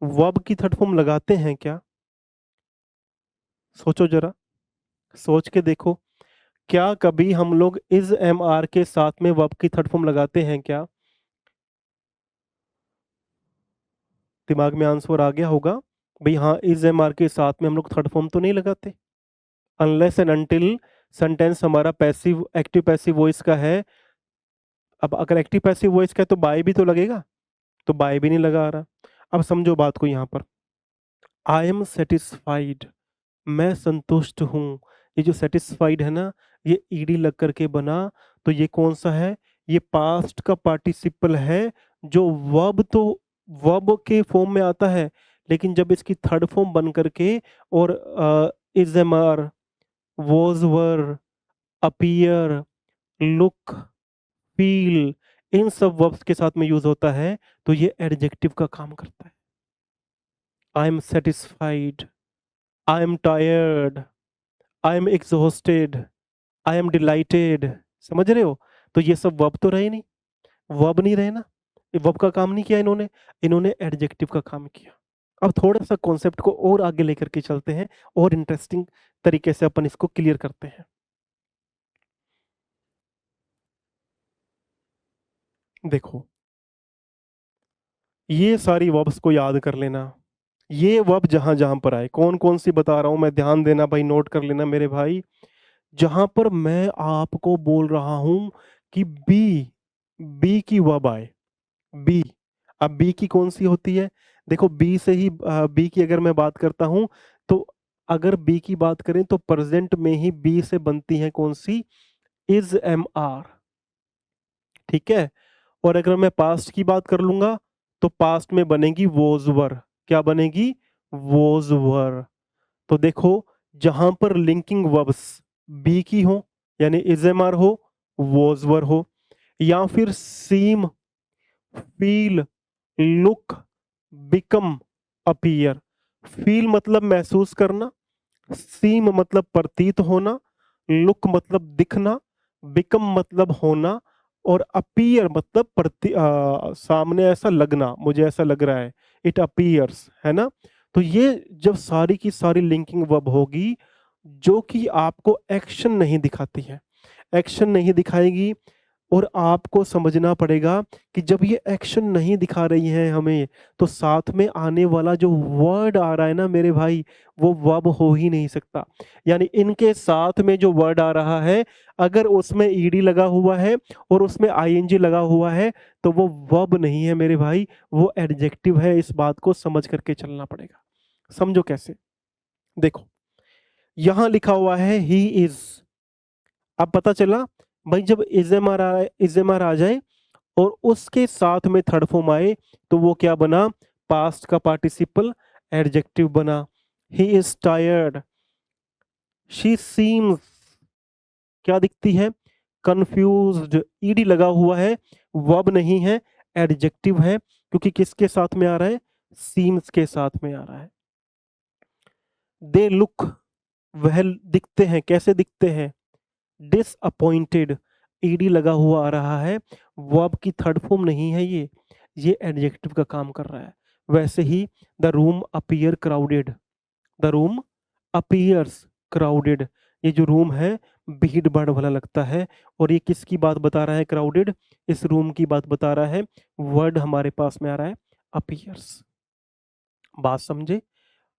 वर्ब की थर्ड फॉर्म लगाते हैं क्या? सोचो जरा, सोच के देखो, क्या कभी हम लोग इज एम आर के साथ में वर्ब की थर्ड फॉर्म लगाते हैं क्या? दिमाग में आंसर आ गया होगा भाई, हाँ इज एम आर के साथ में हम लोग थर्ड फॉर्म तो नहीं लगाते, अनलेस एंड अनटिल सेंटेंस हमारा पैसिव एक्टिव पैसिव वॉइस का है। अब अगर एक्टिव पैसिव वॉइस का है तो बाय भी तो लगेगा, तो बाय भी नहीं लगा आ रहा। अब समझो बात को यहाँ पर, आई एम सेटिस्फाइड, मैं संतुष्ट हूँ। ये जो सेटिस्फाइड है ना, ये ईडी लग करके बना, तो ये कौन सा है? ये पास्ट का पार्टिसिपल है, जो वर्ब तो वर्ब के फॉर्म में आता है, लेकिन जब इसकी थर्ड फॉर्म बन करके और is am are, was were, appear, look, feel, इन सब वर्ब्स के साथ में यूज होता है, तो ये एडजेक्टिव का काम करता है। I am satisfied, I am tired, I am exhausted, I am delighted. समझ रहे हो? तो ये सब वर्ब तो रहे नहीं, वर्ब नहीं रहे ना, वर्ब का काम नहीं किया इन्होंने, इन्होंने एडजेक्टिव का काम किया। अब थोड़ा सा कॉन्सेप्ट को और आगे लेकर के चलते हैं, और इंटरेस्टिंग तरीके से अपन इसको क्लियर करते हैं। देखो, ये सारी वर्ब्स को याद कर लेना, ये वर्ब जहां जहां पर आए, कौन कौन सी बता रहा हूं मैं, ध्यान देना भाई, नोट कर लेना मेरे भाई। जहां पर मैं आपको बोल रहा हूं कि बी, बी की वर्ब आए, बी, अब बी की कौन सी होती है? देखो बी से ही, बी की अगर मैं बात करता हूं, तो अगर बी की बात करें तो प्रेजेंट में ही बी से बनती है कौन सी? इज एम आर, ठीक है? और अगर मैं पास्ट की बात कर लूंगा, तो पास्ट में बनेगी वोज वर। क्या बनेगी? वोज वर। तो देखो, जहां पर लिंकिंग वर्ब्स बी की हो, यानी इज एम आर हो, वोज वर हो, या फिर seem, feel, look, become, appear. Feel मतलब महसूस करना, सीम मतलब प्रतीत होना, लुक मतलब दिखना, बिकम मतलब होना, और अपीयर मतलब सामने ऐसा लगना, मुझे ऐसा लग रहा है, इट अपीयर्स, है ना? तो ये जब सारी की सारी लिंकिंग वर्ब होगी, जो कि आपको एक्शन नहीं दिखाती है, एक्शन नहीं दिखाएगी, और आपको समझना पड़ेगा कि जब ये एक्शन नहीं दिखा रही है हमें, तो साथ में आने वाला जो वर्ड आ रहा है ना मेरे भाई, वो वर्ब हो ही नहीं सकता। यानी इनके साथ में जो वर्ड आ रहा है, अगर उसमें ईडी लगा हुआ है और उसमें आईएनजी लगा हुआ है, तो वो वर्ब नहीं है मेरे भाई, वो एडजेक्टिव है। इस बात को समझ करके चलना पड़ेगा। समझो कैसे? देखो, यहां लिखा हुआ है ही इज। अब पता चला भाई, जब इजेमआर आ जाए और उसके साथ में थर्ड फॉर्म आए, तो वो क्या बना? पास्ट का पार्टिसिपल, एडजेक्टिव बना। He is tired, she seems, क्या दिखती है? कंफ्यूज्ड। ईडी लगा हुआ है, वर्ब नहीं है, एडजेक्टिव है, क्योंकि किसके साथ में आ रहा है? सीम्स के साथ में आ रहा है। दे लुक, वह दिखते हैं, कैसे दिखते हैं? डिसअपॉइंटेड। ईडी लगा हुआ आ रहा है, वर्ब की थर्ड फॉर्म नहीं है ये एडजेक्टिव का काम कर रहा है। वैसे ही the room appear crowded, the room appears crowded. ये जो रूम है, भीड़ भाड़ वाला लगता है, और ये किसकी बात बता रहा है? क्राउडेड, इस रूम की बात बता रहा है। वर्ड हमारे पास में आ रहा है अपीयर्स। बात समझे?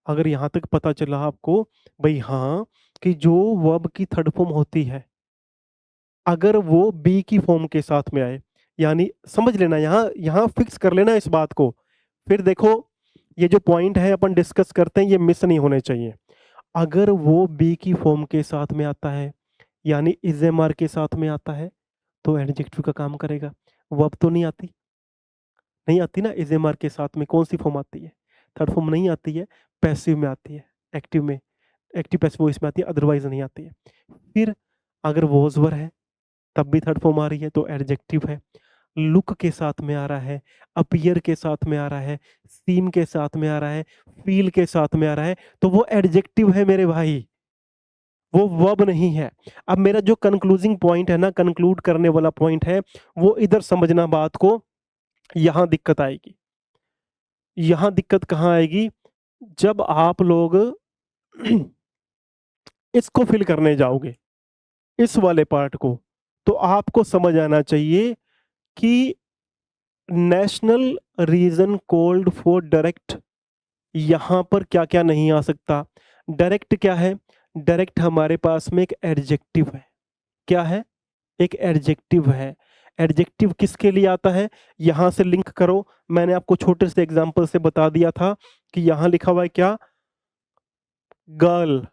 अगर यहां तक पता चला आपको भाई, हाँ, कि जो वर्ब की थर्ड फॉर्म होती है, अगर वो बी की फॉर्म के साथ में आए, यानी समझ लेना, यहाँ यहाँ फिक्स कर लेना इस बात को। फिर देखो, ये जो पॉइंट है अपन डिस्कस करते हैं, ये मिस नहीं होने चाहिए। अगर वो बी की फॉर्म के साथ में आता है, यानी इज एम आर के साथ में आता है, तो एडजेक्टिव का काम करेगा। वर्ब तो नहीं आती, नहीं आती ना, इज एम आर के साथ में कौन सी फॉर्म आती है? थर्ड फॉर्म नहीं आती है, पैसिव में आती है, एक्टिव में, एक्टिव पैसिव वॉइस में आती है, अदरवाइज नहीं आती है। फिर अगर वॉज वर है तब भी थर्ड फॉर्म आ रही है तो एडजेक्टिव है। लुक के साथ में आ रहा है, अपीयर के साथ में आ रहा है, सीम के साथ में आ रहा है, फील के साथ में आ रहा है, तो वो एडजेक्टिव है मेरे भाई, वो वर्ब नहीं है। अब मेरा जो कंक्लूजिंग पॉइंट है ना, कंक्लूड करने वाला पॉइंट है, वो इधर समझना बात को। यहां दिक्कत आएगी, यहां दिक्कत कहां आएगी? जब आप लोग इसको फिल करने जाओगे, इस वाले पार्ट को, तो आपको समझ आना चाहिए कि national region cold for direct, यहां पर क्या क्या नहीं आ सकता। डायरेक्ट क्या है? डायरेक्ट हमारे पास में एक एडजेक्टिव है। क्या है? एक एडजेक्टिव है। एडजेक्टिव किसके लिए आता है? यहां से लिंक करो, मैंने आपको छोटे से एग्जांपल से बता दिया था कि यहां लिखा हुआ है क्या? गर्ल।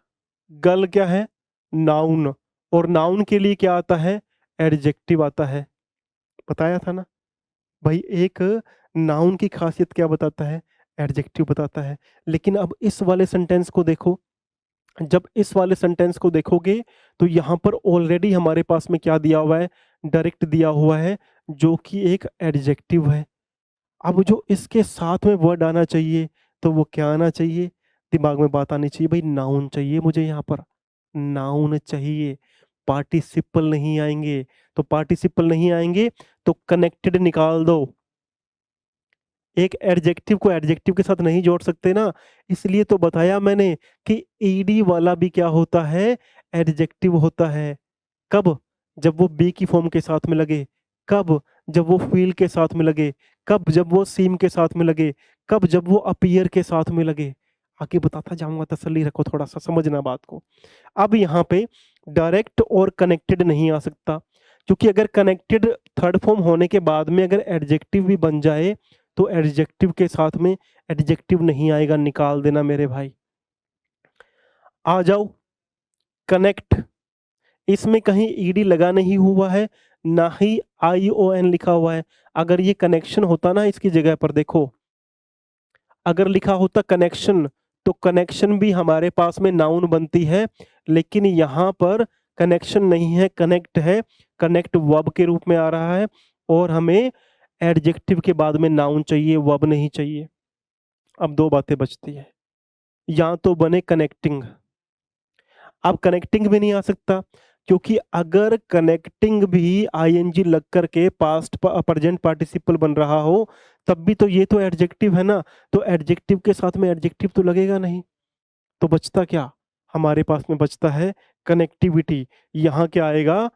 गर्ल क्या है? नाउन। और नाउन के लिए क्या आता है? एडजेक्टिव आता है। बताया था ना भाई, एक नाउन की खासियत क्या बताता है? एडजेक्टिव बताता है। लेकिन अब इस वाले सेंटेंस को देखो, जब इस वाले सेंटेंस को देखोगे तो यहाँ पर ऑलरेडी हमारे पास में क्या दिया हुआ है? डायरेक्ट दिया हुआ है, जो कि एक एडजेक्टिव है। अब जो इसके साथ में वर्ड आना चाहिए, तो वो क्या आना चाहिए? दिमाग में बात आनी चाहिए भाई, नाउन चाहिए मुझे यहाँ पर, नाउन चाहिए, पार्टिसिपल नहीं आएंगे। तो पार्टिसिपल नहीं आएंगे तो कनेक्टेड निकाल दो। एक एडजेक्टिव को एडजेक्टिव के साथ नहीं जोड़ सकते ना, इसलिए तो बताया मैंने कि ईडी वाला भी क्या होता है? एडजेक्टिव होता है। कब? जब वो बी की फॉर्म के साथ में लगे। कब? जब वो फील के साथ में लगे। कब? जब वो सीम के साथ में लगे। कब? जब वो अपीयर के साथ में लगे। आगे बताता जाऊंगा, तसल्ली रखो, थोड़ा सा समझना बात को। अब यहाँ पे डायरेक्ट और कनेक्टेड नहीं आ सकता, क्योंकि अगर कनेक्टेड थर्ड फॉर्म होने के बाद में अगर एडजेक्टिव भी बन जाए तो एडजेक्टिव के साथ में एडजेक्टिव नहीं आएगा, निकाल देना मेरे भाई। आ जाओ कनेक्ट, इसमें कहीं ईडी लगा नहीं हुआ है, ना ही आई ओ एन लिखा हुआ है। अगर ये कनेक्शन होता ना इसकी जगह पर, देखो अगर लिखा होता कनेक्शन, तो कनेक्शन भी हमारे पास में नाउन बनती है, लेकिन यहाँ पर कनेक्शन नहीं है, कनेक्ट है। कनेक्ट वर्ब के रूप में आ रहा है, और हमें एडजेक्टिव के बाद में नाउन चाहिए, वर्ब नहीं चाहिए। अब दो बातें बचती है, या तो बने कनेक्टिंग। अब कनेक्टिंग भी नहीं आ सकता, क्योंकि अगर कनेक्टिंग भी आईएनजी लग करके पास्ट प्रेजेंट पार्टिसिपल बन रहा हो, तब भी तो ये तो एडजेक्टिव है ना, तो एडजेक्टिव के साथ में एडजेक्टिव तो लगेगा नहीं। तो बचता क्या हमारे पास में? बचता है कनेक्टिविटी। यहाँ क्या आएगा?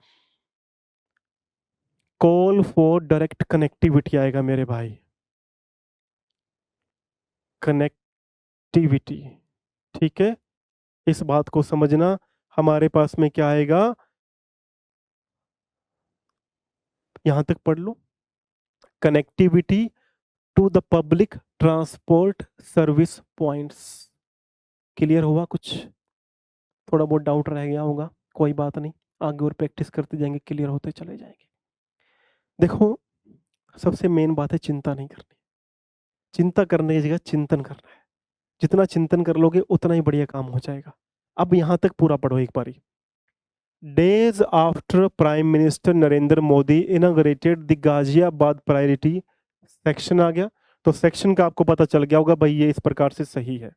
कॉल फॉर डायरेक्ट कनेक्टिविटी आएगा मेरे भाई, कनेक्टिविटी। ठीक है, इस बात को समझना। हमारे पास में क्या आएगा? यहां तक पढ़ लो, connectivity to the public transport service points. Clear हुआ? कुछ थोड़ा बहुत डाउट रह गया होगा, कोई बात नहीं, आगे और प्रैक्टिस करते जाएंगे, क्लियर होते चले जाएंगे। देखो, सबसे मेन बात है चिंता नहीं करनी, चिंता करने की जगह चिंतन करना है। जितना चिंतन कर लोगे उतना ही बढ़िया काम हो जाएगा। अब यहां तक पूरा पढ़ो एक बारी। Days after prime minister Narendra Modi inaugurated the Ghaziabad priority, section आ गया, तो सेक्शन का आपको पता चल गया होगा भाई, ये इस प्रकार से सही है।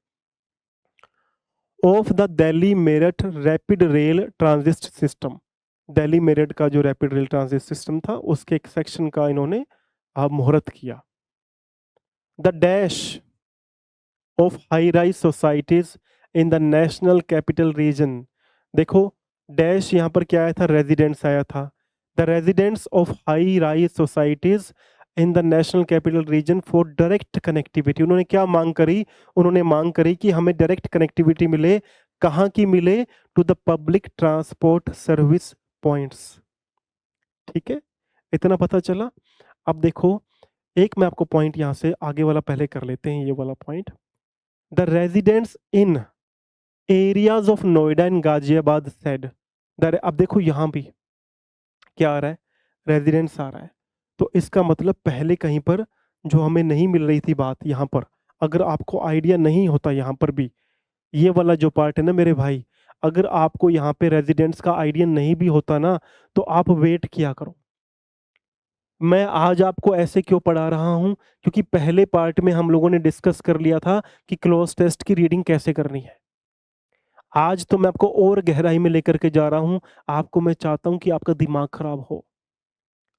Of the Delhi Meerut rapid rail transit system, Delhi Meerut का जो रैपिड रेल ट्रांजिट सिस्टम था, उसके एक सेक्शन का इन्होंने मुहूर्त किया। The dash of high rise societies in the national capital reason, देखो डैश यहाँ पर क्या आया था? रेजिडेंट्स आया था। The residents of high rise societies in the national capital reason for direct connectivity, उन्होंने क्या मांग करी? उन्होंने मांग करी कि हमें डायरेक्ट कनेक्टिविटी मिले। कहाँ की मिले? To the public transport service points. ठीक है, इतना पता चला। अब देखो, एक मैं आपको पॉइंट यहाँ से आगे वाला पहले कर लेते हैं, ये वाला point. The residents in areas of Noida and Ghaziabad said, अब देखो यहाँ भी क्या आ रहा है? रेजिडेंस आ रहा है। तो इसका मतलब पहले कहीं पर जो हमें नहीं मिल रही थी बात यहाँ पर, अगर आपको आइडिया नहीं होता यहाँ पर भी, ये वाला जो पार्ट है ना मेरे भाई, अगर आपको यहाँ पे रेजिडेंस का आइडिया नहीं भी होता ना, तो आप वेट किया करो। मैं आज आपको ऐसे क्यों पढ़ा रहा हूँ, क्योंकि पहले पार्ट में हम लोगों ने डिस्कस कर लिया था कि क्लोज टेस्ट की रीडिंग कैसे करनी है। आज तो मैं आपको और गहराई में लेकर के जा रहा हूँ। आपको मैं चाहता हूँ कि आपका दिमाग खराब हो।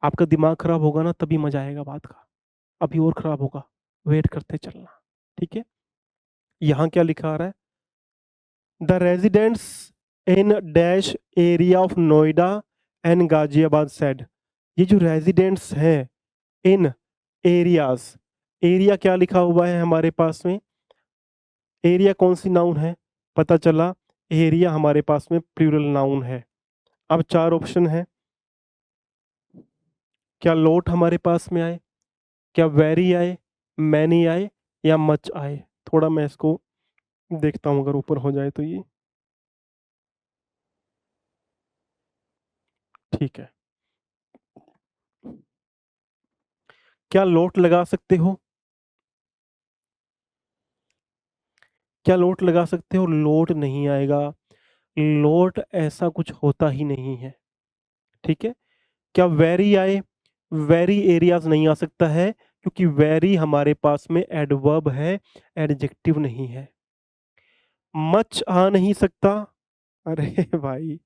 आपका दिमाग खराब होगा ना तभी मजा आएगा बात का। अभी और खराब होगा, वेट करते चलना। ठीक है, यहाँ क्या लिखा आ रहा है? The residents in dash area of Noida and Ghaziabad said. ये जो रेजिडेंट्स हैं इन एरियाज, एरिया क्या लिखा हुआ है हमारे पास में? एरिया कौन सी नाउन है? पता चला एरिया हमारे पास में प्लूरल नाउन है। अब चार ऑप्शन है, क्या लोट हमारे पास में आए, क्या वेरी आए, मैनी आए, या मच आए? थोड़ा मैं इसको देखता हूँ, अगर ऊपर हो जाए तो ये ठीक है। क्या लोट लगा सकते हो? क्या लोट लगा सकते हो? लोट नहीं आएगा। लोट ऐसा कुछ होता ही नहीं है। ठीक है। क्या वेरी आए? वेरी एरियाज नहीं आ सकता है, क्योंकि वेरी हमारे पास में एडवर्ब है, एडजेक्टिव नहीं है। मच आ नहीं सकता। अरे भाई,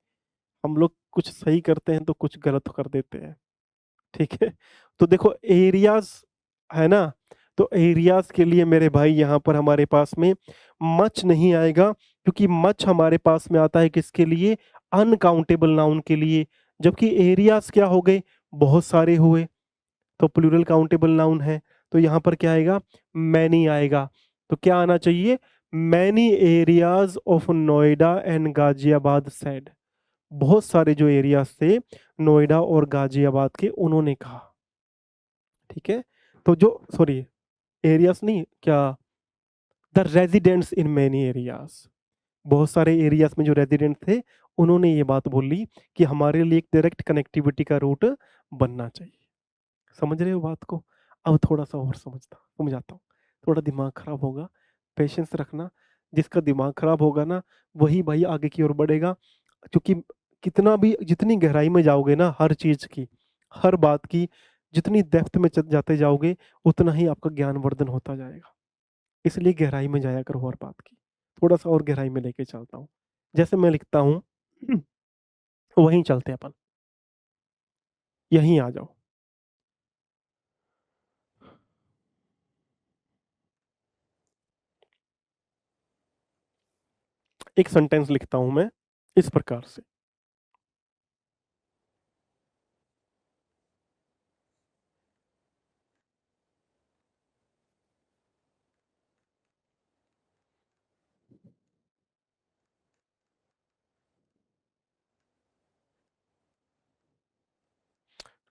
हम लोग कुछ सही करते हैं तो कुछ गलत कर देते हैं। ठीक है, तो देखो एरियाज है ना, तो एरियाज के लिए मेरे भाई यहाँ पर हमारे पास में मच नहीं आएगा, क्योंकि मच हमारे पास में आता है किसके लिए? अनकाउंटेबल नाउन के लिए। जबकि एरियाज क्या हो गए? बहुत सारे हुए, तो प्लूरल काउंटेबल नाउन है। तो यहाँ पर क्या आएगा? मैनी आएगा। तो क्या आना चाहिए? Many areas of Noida and Ghaziabad said. बहुत सारे जो एरियाज थे नोएडा और गाजियाबाद के, उन्होंने कहा। ठीक है, तो जो सॉरी, एरियाज नहीं क्या, the residents in many areas, बहुत सारे एरियाज में जो रेजिडेंट थे उन्होंने ये बात बोली कि हमारे लिए एक डायरेक्ट कनेक्टिविटी का रूट बनना चाहिए। समझ रहे हो बात को? अब थोड़ा सा और समझाता हूँ। थोड़ा दिमाग खराब होगा, पेशेंस रखना। जिसका दिमाग खराब होगा ना, वही भाई आगे की ओर बढ़ेगा। क्योंकि कितना भी, जितनी गहराई में जाओगे ना हर चीज की, हर बात की, जितनी डेप्थ में जाते जाओगे, उतना ही आपका ज्ञानवर्धन होता जाएगा। इसलिए गहराई में जाया करो हर बात की। थोड़ा सा और गहराई में लेके चलता हूँ, जैसे मैं लिखता हूँ वहीं चलते हैं अपन। यहीं आ जाओ। एक सेंटेंस लिखता हूं मैं इस प्रकार से।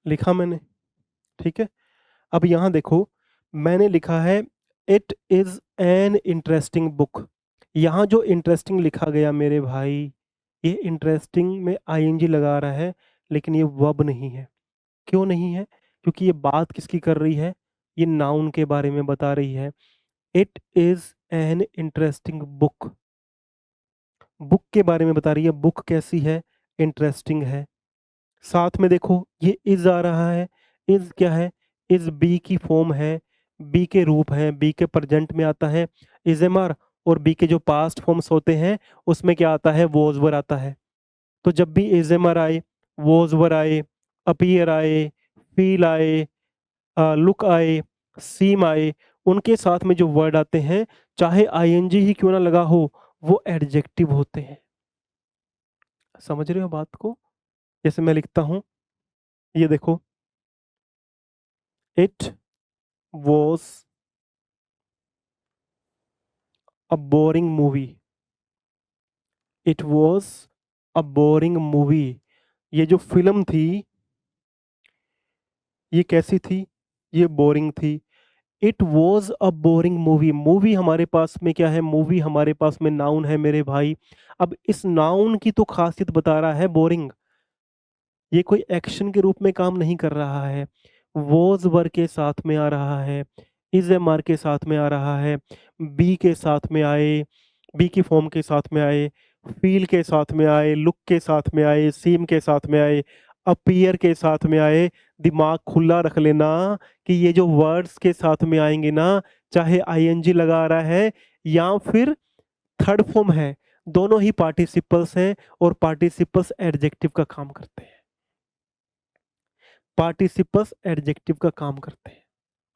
लिखा मैंने, ठीक है। अब यहां देखो, मैंने लिखा है it is an interesting book. यहाँ जो इंटरेस्टिंग लिखा गया मेरे भाई, ये इंटरेस्टिंग में आईएनजी लगा रहा है, लेकिन ये वर्ब नहीं है। क्यों नहीं है? क्योंकि ये बात किसकी कर रही है? ये नाउन के बारे में बता रही है। It is an interesting book, book के बारे में बता रही है। बुक कैसी है? इंटरेस्टिंग है। साथ में देखो ये इज आ रहा है। इज क्या है? इज बी की फॉर्म है, बी के रूप है, बी के प्रेजेंट में आता है इज एम आर। और बी के जो पास्ट फॉर्म्स होते हैं उसमें क्या आता है? वॉज वर आता है। तो जब भी इज एम आर आए, वॉज वर आए, अपीयर आए, फील आए, लुक आए, सीम आए, उनके साथ में जो वर्ड आते हैं, चाहे आईएनजी ही क्यों ना लगा हो, वो एडजेक्टिव होते हैं। समझ रहे हो बात को? जैसे मैं लिखता हूं, ये देखो, it was a boring movie. It was a boring movie. ये जो फिल्म थी, ये कैसी थी? ये बोरिंग थी। It was a boring movie. Movie हमारे पास में क्या है? मूवी हमारे पास में नाउन है मेरे भाई। अब इस नाउन की तो खासियत बता रहा है बोरिंग। ये कोई एक्शन के रूप में काम नहीं कर रहा है, वॉज वर्ब के साथ में आ रहा है, इज एम आर के साथ में आ रहा है, बी के साथ में आए, बी की फॉर्म के साथ में आए, फील के साथ में आए, लुक के साथ में आए, सीम के साथ में आए, अपीयर के साथ में आए। दिमाग खुला रख लेना कि ये जो वर्ड्स के साथ में आएंगे ना, चाहे आईएनजी लगा रहा है या फिर थर्ड फॉर्म है, दोनों ही पार्टिसिपल्स हैं और पार्टिसिपल्स एडजेक्टिव का काम करते हैं। पार्टिसिपल्स एडजेक्टिव का काम करते हैं।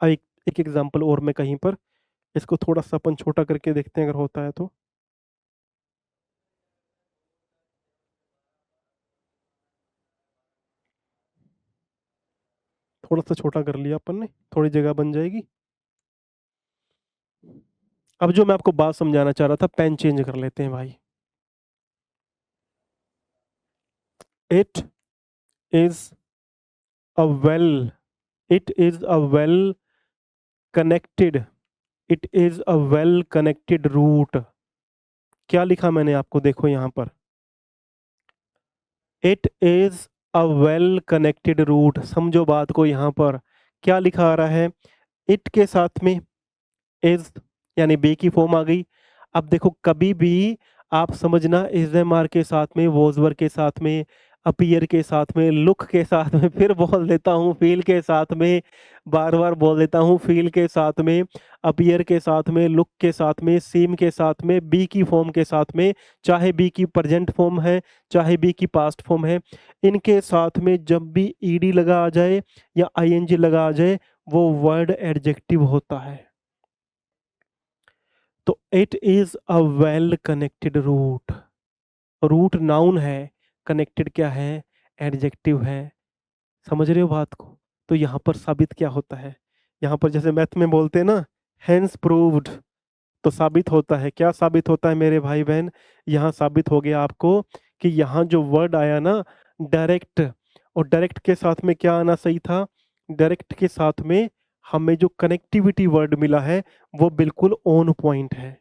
अब एक एग्जांपल और मैं कहीं पर इसको थोड़ा सा अपन छोटा करके देखते हैं अगर होता है तो। थोड़ा सा छोटा कर लिया अपन ने, थोड़ी जगह बन जाएगी। अब जो मैं आपको बात समझाना चाह रहा था, पेन चेंज कर लेते हैं भाई। It is a well, it is a well connected, it is a well connected route. क्या लिखा मैंने आपको, देखो यहां पर, it is a well connected route. समझो बात को, यहां पर क्या लिखा आ रहा है, इट के साथ में इज यानी बी की फॉर्म आ गई। अब देखो कभी भी आप समझना, इज एम आर के साथ में, वॉजवर के साथ में, अपीयर के साथ में, लुक के साथ में, फिर बोल देता हूँ फील के साथ में, बार बार बोल देता हूँ फील के साथ में, अपीयर के साथ में, लुक के साथ में, सीम के साथ में, बी की फॉर्म के साथ में, चाहे बी की प्रेजेंट फॉर्म है चाहे बी की पास्ट फॉर्म है, इनके साथ में जब भी ईडी लगा आ जाए या आईएनजी लगा आ जाए, वो वर्ड एडजेक्टिव होता है। तो it is a well connected route. Route noun है, कनेक्टेड क्या है, एडजेक्टिव है। समझ रहे हो बात को? तो यहाँ पर साबित क्या होता है, यहाँ पर जैसे मैथ में बोलते हैं ना, हेंस प्रूव्ड, तो साबित होता है। क्या साबित होता है मेरे भाई बहन? यहाँ साबित हो गया आपको कि यहाँ जो वर्ड आया ना, डायरेक्ट, और डायरेक्ट के साथ में क्या आना सही था, डायरेक्ट के साथ में हमें जो कनेक्टिविटी वर्ड मिला है वो बिल्कुल ऑन पॉइंट है,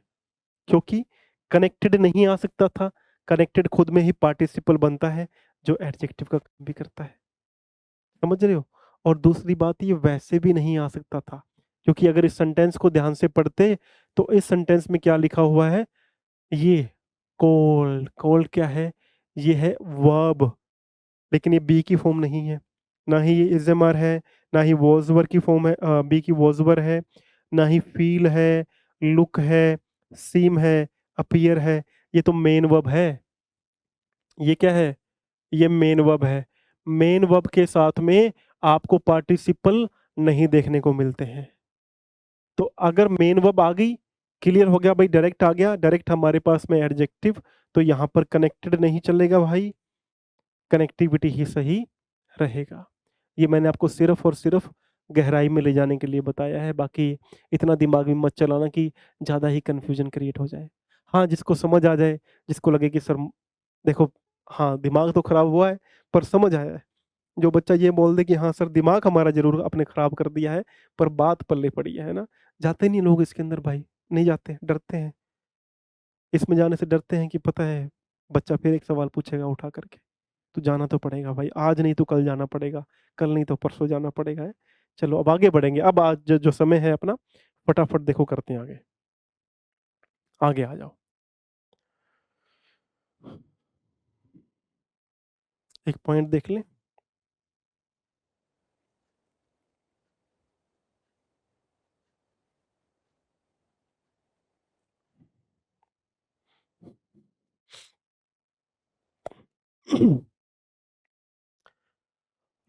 क्योंकि कनेक्टेड नहीं आ सकता था। कनेक्टेड खुद में ही पार्टिसिपल बनता है जो एडजेक्टिव का काम भी करता है। समझ रहे हो? और दूसरी बात, ये वैसे भी नहीं आ सकता था, क्योंकि अगर इस सेंटेंस को ध्यान से पढ़ते तो इस सेंटेंस में क्या लिखा हुआ है, ये कोल्ड, कोल्ड क्या है, ये है वर्ब, लेकिन ये बी की फॉर्म नहीं है, ना ही ये इजमर है, ना ही वॉजवर की फॉर्म है, बी की वॉजवर है, ना ही फील है, लुक है, सीम है, अपीयर है। ये तो मेन वर्ब है। ये क्या है? ये मेन वर्ब है। मेन वर्ब के साथ में आपको पार्टिसिपल नहीं देखने को मिलते हैं। तो अगर मेन वर्ब आ गई, क्लियर हो गया भाई, डायरेक्ट आ गया, डायरेक्ट हमारे पास में एडजेक्टिव, तो यहाँ पर कनेक्टेड नहीं चलेगा भाई, कनेक्टिविटी ही सही रहेगा। ये मैंने आपको सिर्फ और सिर्फ गहराई में ले जाने के लिए बताया है, बाकी इतना दिमाग में मत चलाना कि ज़्यादा ही कन्फ्यूजन क्रिएट हो जाए। हाँ, जिसको समझ आ जाए, जिसको लगे कि सर देखो, हाँ दिमाग तो खराब हुआ है पर समझ आया है, जो बच्चा ये बोल दे कि हाँ सर दिमाग हमारा जरूर आपने खराब कर दिया है पर बात पल्ले पड़ी है ना, जाते नहीं लोग इसके अंदर भाई, नहीं जाते, डरते हैं। इसमें जाने से डरते हैं कि पता है बच्चा फिर एक सवाल पूछेगा उठा करके। तो जाना तो पड़ेगा भाई, आज नहीं तो कल जाना पड़ेगा, कल नहीं तो परसों जाना पड़ेगा है। चलो अब आगे बढ़ेंगे, अब आज जो समय है अपना, फटाफट देखो करते हैं आगे। आगे आ जाओ, एक पॉइंट देख लें।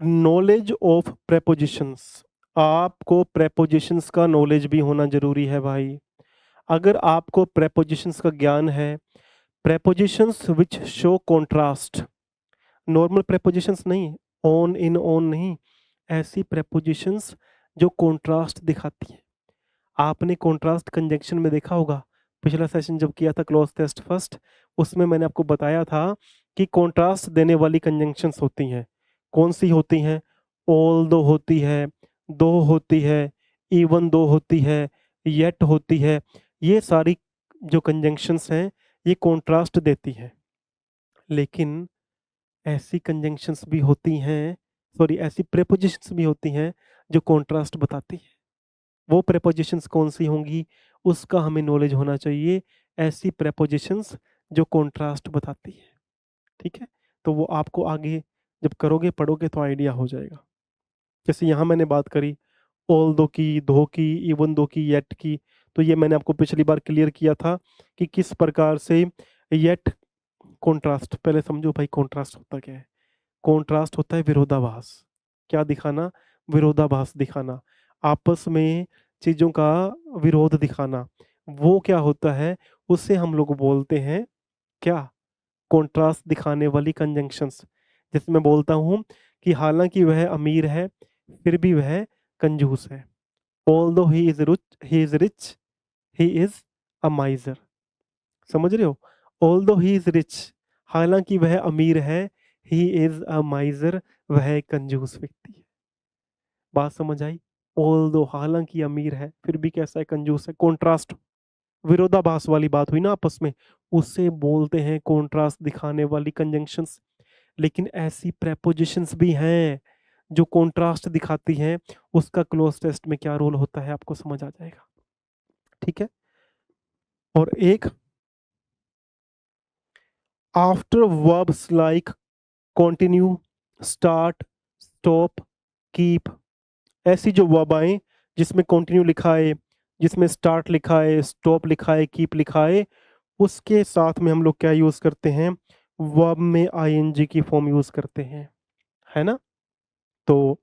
Knowledge of prepositions. आपको प्रेपोजिशंस का नॉलेज भी होना जरूरी है भाई। अगर आपको प्रेपोजिशंस का ज्ञान है, prepositions which show contrast, normal prepositions नहीं, ऑन इन ऑन नहीं, ऐसी प्रेपोजिशंस जो कॉन्ट्रास्ट दिखाती हैं। आपने कॉन्ट्रास्ट कंजंक्शन में देखा होगा, पिछला सेशन जब किया था क्लोज टेस्ट फर्स्ट, उसमें मैंने आपको बताया था कि कॉन्ट्रास्ट देने वाली कंजंक्शंस होती हैं। कौन सी होती हैं? ऑल दो होती है, दो होती है, इवन दो होती है, येट होती है। ये सारी जो कंजंक्शंस हैं ये कॉन्ट्रास्ट देती हैं। लेकिन ऐसी कंजंक्शंस भी होती हैं, सॉरी ऐसी प्रेपोजिशंस भी होती हैं जो कॉन्ट्रास्ट बताती हैं। वो प्रेपोजिशंस कौन-सी होंगी, उसका हमें नॉलेज होना चाहिए। ऐसी प्रेपोजिशंस जो कॉन्ट्रास्ट बताती है, ठीक है? तो वो आपको आगे जब करोगे, पढ़ोगे तो आइडिया हो जाएगा। जैसे यहाँ मैंने बात करी ऑल्दो की, दो की, इवन दो की, येट की, तो ये मैंने आपको पिछली बार क्लियर किया था कि किस प्रकार से येट कॉन्ट्रास्ट, पहले समझो भाई कॉन्ट्रास्ट होता क्या है? कॉन्ट्रास्ट होता है विरोधाभास। क्या दिखाना? विरोधाभास दिखाना। आपस में चीज़ों का विरोध दिखाना। वो क्या होता है? उसे हम लोग बोलते हैं क्या? कॉन्ट्रास्ट दिखाने वाली कंजंक्शंस। जैसे मैं बोलता हूँ कि हालाँकि वह अमीर है, फिर भी वह कंजूस है। Although he is rich, he is a miser. समझ रहे हो? ऑल्दो ही इज़ रिच, हालाँकि वह अमीर है, ही इज़ अ माइज़र, वह एक कंजूस व्यक्ति है। बात समझ आई? ऑल्दो हालाँकि अमीर है, फिर भी कैसा है? कंजूस है। कॉन्ट्रास्ट, विरोधाभास वाली बात हुई ना आपस में, उसे बोलते हैं कॉन्ट्रास्ट दिखाने वाली कंजंक्शंस। लेकिन ऐसी प्रेपोजिशंस भी हैं जो कॉन्ट्रास्ट दिखाती हैं, उसका क्लोज टेस्ट में क्या रोल होता है आपको समझ आ जाएगा। ठीक है? और एक after verbs like continue, start, stop, keep, ऐसी जो वर्ब आए जिसमें कंटिन्यू लिखा है, जिसमें स्टार्ट लिखा है, स्टॉप लिखा है, कीप लिखा है, उसके साथ में हम लोग क्या यूज करते हैं? वर्ब में आईएनजी की फॉर्म यूज करते हैं, है ना? तो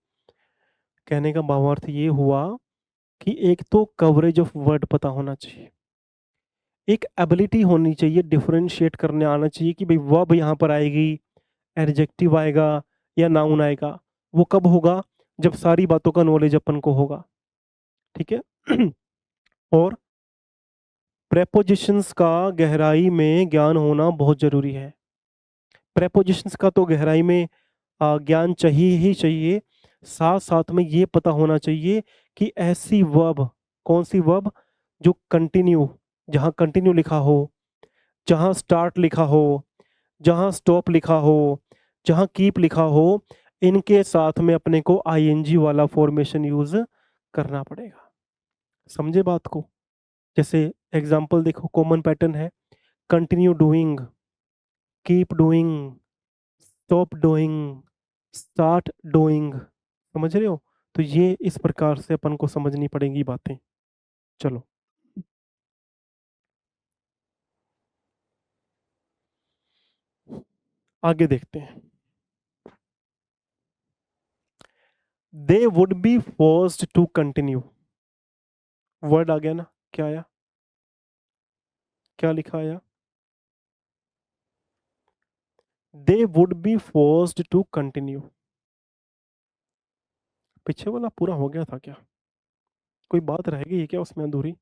कहने का भावार्थ ये हुआ कि एक तो कवरेज ऑफ वर्ड पता होना चाहिए, एक एबिलिटी होनी चाहिए, डिफरेंशिएट करने आना चाहिए कि भाई वर्ब यहाँ पर आएगी, एडजेक्टिव आएगा या नाउन आएगा। वो कब होगा? जब सारी बातों का नॉलेज अपन को होगा, ठीक है? और प्रेपोजिशंस का गहराई में ज्ञान होना बहुत जरूरी है। प्रेपोजिशंस का तो गहराई में ज्ञान चाहिए ही चाहिए, साथ साथ में ये पता होना चाहिए कि ऐसी वर्ब, कौन सी वर्ब? जो कंटिन्यू, जहाँ कंटिन्यू लिखा हो, जहाँ स्टार्ट लिखा हो, जहाँ स्टॉप लिखा हो, जहाँ कीप लिखा हो, इनके साथ में अपने को आईएनजी वाला फॉर्मेशन यूज करना पड़ेगा। समझे बात को? जैसे एग्जांपल देखो, कॉमन पैटर्न है continue doing, keep doing, stop doing, start doing. समझ रहे हो? तो ये इस प्रकार से अपन को समझनी पड़ेंगी बातें। चलो आगे देखते हैं। They would be forced to continue, word आ गया ना? क्या आया? क्या लिखा आया? They would be forced to continue. पीछे वाला पूरा हो गया था क्या? कोई बात रह गई है क्या उसमें अधूरी?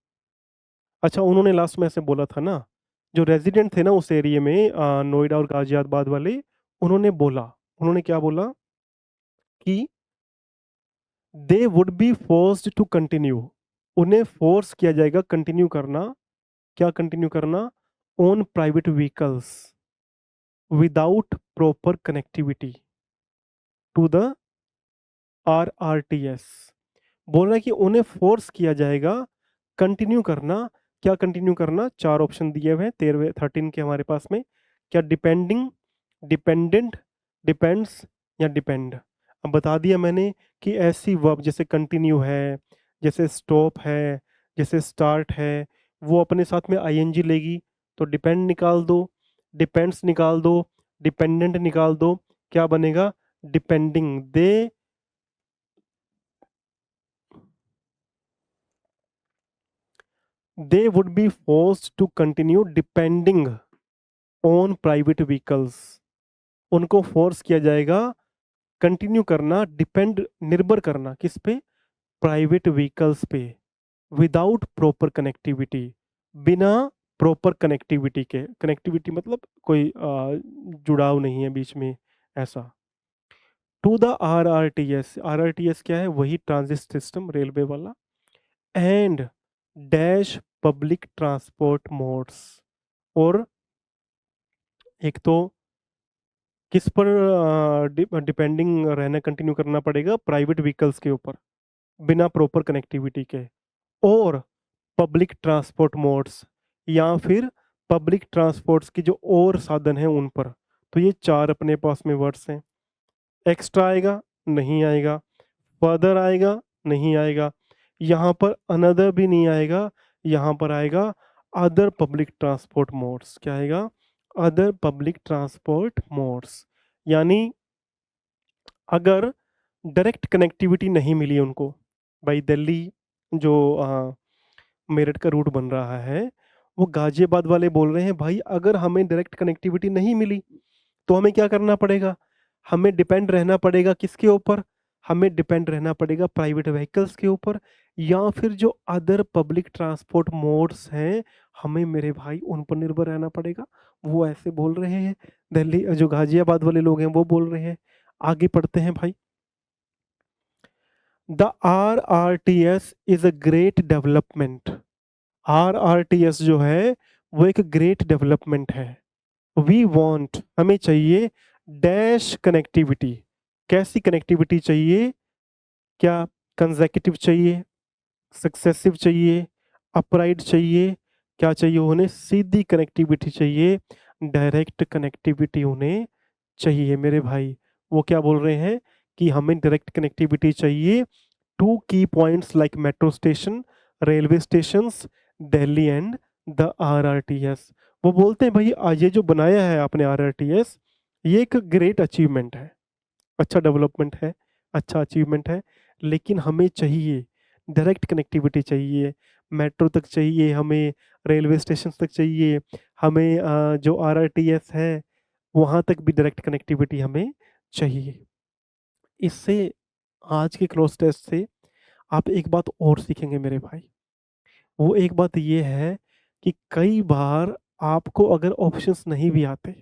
अच्छा, उन्होंने लास्ट में ऐसे बोला था ना, जो रेजिडेंट थे ना उस एरिया में, नोएडा और गाजियाबाद वाले, उन्होंने बोला, उन्होंने क्या बोला कि they would be forced to continue, उन्हें फोर्स किया जाएगा कंटिन्यू करना। क्या कंटिन्यू करना? On private vehicles without proper connectivity to the RRTS. बोल रहा है कि उन्हें फोर्स किया जाएगा कंटिन्यू करना। क्या कंटिन्यू करना? चार ऑप्शन दिए हुए हैं 13 के हमारे पास में। क्या? डिपेंडिंग, डिपेंडेंट, डिपेंड्स या डिपेंड। अब बता दिया मैंने कि ऐसी वर्ब जैसे कंटिन्यू है, जैसे स्टॉप है, जैसे स्टार्ट है, वो अपने साथ में आईएनजी लेगी, तो डिपेंड निकाल दो, डिपेंड्स निकाल दो, डिपेंडेंट निकाल दो, क्या बनेगा? Depending. They would be forced to continue depending on private vehicles, उनको फोर्स किया जाएगा कंटिन्यू करना, डिपेंड, निर्भर करना किस पे? प्राइवेट व्हीकल्स पे, विदाउट प्रॉपर कनेक्टिविटी, बिना प्रॉपर कनेक्टिविटी के। कनेक्टिविटी मतलब कोई जुड़ाव नहीं है बीच में, ऐसा। टू द आरआरटीएस, आरआरटीएस क्या है? वही ट्रांजिट सिस्टम, रेलवे वाला। And dash public transport modes, और एक तो किस पर डिपेंडिंग रहना कंटिन्यू करना पड़ेगा? प्राइवेट व्हीकल्स के ऊपर, बिना प्रॉपर कनेक्टिविटी के, और पब्लिक ट्रांसपोर्ट मोड्स, या फिर पब्लिक ट्रांसपोर्ट्स की जो और साधन है उन पर। तो ये चार अपने पास में वर्ड्स हैं। एक्स्ट्रा आएगा? नहीं आएगा। फर्दर आएगा? नहीं आएगा। यहाँ पर अनदर भी नहीं आएगा। यहाँ पर आएगा अदर पब्लिक ट्रांसपोर्ट मोड्स। क्या आएगा? Other public transport modes. यानी अगर डायरेक्ट कनेक्टिविटी नहीं मिली उनको, भाई दिल्ली जो मेरठ का रूट बन रहा है, वो गाजियाबाद वाले बोल रहे हैं भाई अगर हमें डायरेक्ट कनेक्टिविटी नहीं मिली तो हमें क्या करना पड़ेगा? हमें डिपेंड रहना पड़ेगा किसके ऊपर? हमें डिपेंड रहना पड़ेगा प्राइवेट व्हीकल्स के ऊपर, या फिर जो अदर पब्लिक ट्रांसपोर्ट मोड्स हैं, हमें मेरे भाई उन पर निर्भर रहना पड़ेगा। वो ऐसे बोल रहे हैं, दिल्ली जो गाजियाबाद वाले लोग हैं वो बोल रहे हैं। आगे पढ़ते हैं भाई। The RRTS is a great development. RRTS जो है वो एक ग्रेट डेवलपमेंट है। वी वॉन्ट, हमें चाहिए डैश कनेक्टिविटी। कैसी कनेक्टिविटी चाहिए? क्या कंसेक्यूटिव चाहिए, सक्सेसिव चाहिए, अपराइट चाहिए? क्या चाहिए उन्हें? सीधी कनेक्टिविटी चाहिए, डायरेक्ट कनेक्टिविटी उन्हें चाहिए मेरे भाई। वो क्या बोल रहे हैं कि हमें डायरेक्ट कनेक्टिविटी चाहिए टू की points like metro station, railway stations, Delhi and the RRTS। वो बोलते हैं भाई ये जो बनाया है आपने RRTS, ये एक ग्रेट अचीवमेंट है, अच्छा डेवलपमेंट है, अच्छा अचीवमेंट है, लेकिन हमें चाहिए डायरेक्ट कनेक्टिविटी चाहिए, मेट्रो तक चाहिए हमें, रेलवे स्टेशन तक चाहिए हमें, जो RRTS है वहाँ तक भी डायरेक्ट कनेक्टिविटी हमें चाहिए। इससे, आज के क्रॉस टेस्ट से आप एक बात और सीखेंगे मेरे भाई। वो एक बात ये है कि कई बार आपको अगर ऑप्शंस नहीं भी आते,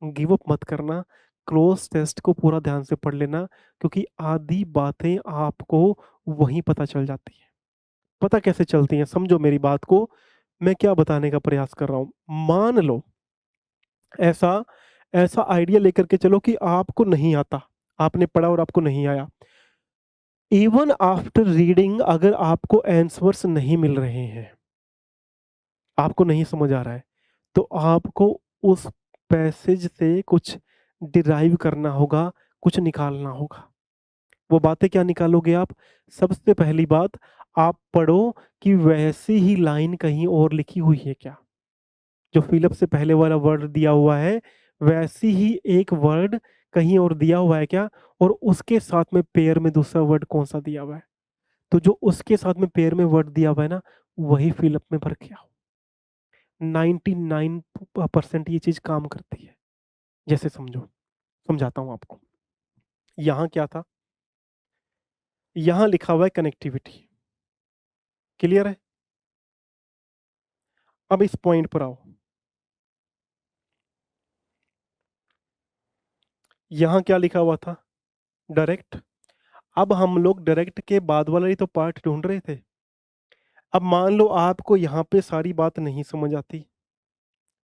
गिव अप मत करना, क्लोज टेस्ट को पूरा ध्यान से पढ़ लेना, क्योंकि आधी बातें आपको वहीं पता चल जाती हैं। पता कैसे चलती हैं? समझो मेरी बात को, मैं क्या बताने का प्रयास कर रहा हूँ। मान लो ऐसा ऐसा आइडिया लेकर के चलो कि आपको नहीं आता, आपने पढ़ा और आपको नहीं आया। इवन आफ्टर रीडिंग अगर आपको आंसर्स नहीं मिल रहे हैं, आपको नहीं समझ आ रहा है, तो आपको उस पैसेज से कुछ डिराइव करना होगा, कुछ निकालना होगा। वो बातें क्या निकालोगे आप? सबसे पहली बात, आप पढ़ो कि वैसी ही लाइन कहीं और लिखी हुई है क्या? जो फिलअप से पहले वाला वर्ड दिया हुआ है, वैसी ही एक वर्ड कहीं और दिया हुआ है क्या? और उसके साथ में पेयर में दूसरा वर्ड कौन सा दिया हुआ है? तो जो उसके साथ में पेयर में वर्ड दिया हुआ है ना, वही फिलअप में भर के आओ। 99% ये चीज काम करती है। जैसे समझो, समझाता हूं आपको। यहाँ क्या था? यहाँ लिखा हुआ है कनेक्टिविटी। क्लियर है? अब इस पॉइंट पर आओ। यहाँ क्या लिखा हुआ था? डायरेक्ट। अब हम लोग डायरेक्ट के बाद वाला ही तो पार्ट ढूंढ रहे थे। अब मान लो आपको यहाँ पे सारी बात नहीं समझ आती,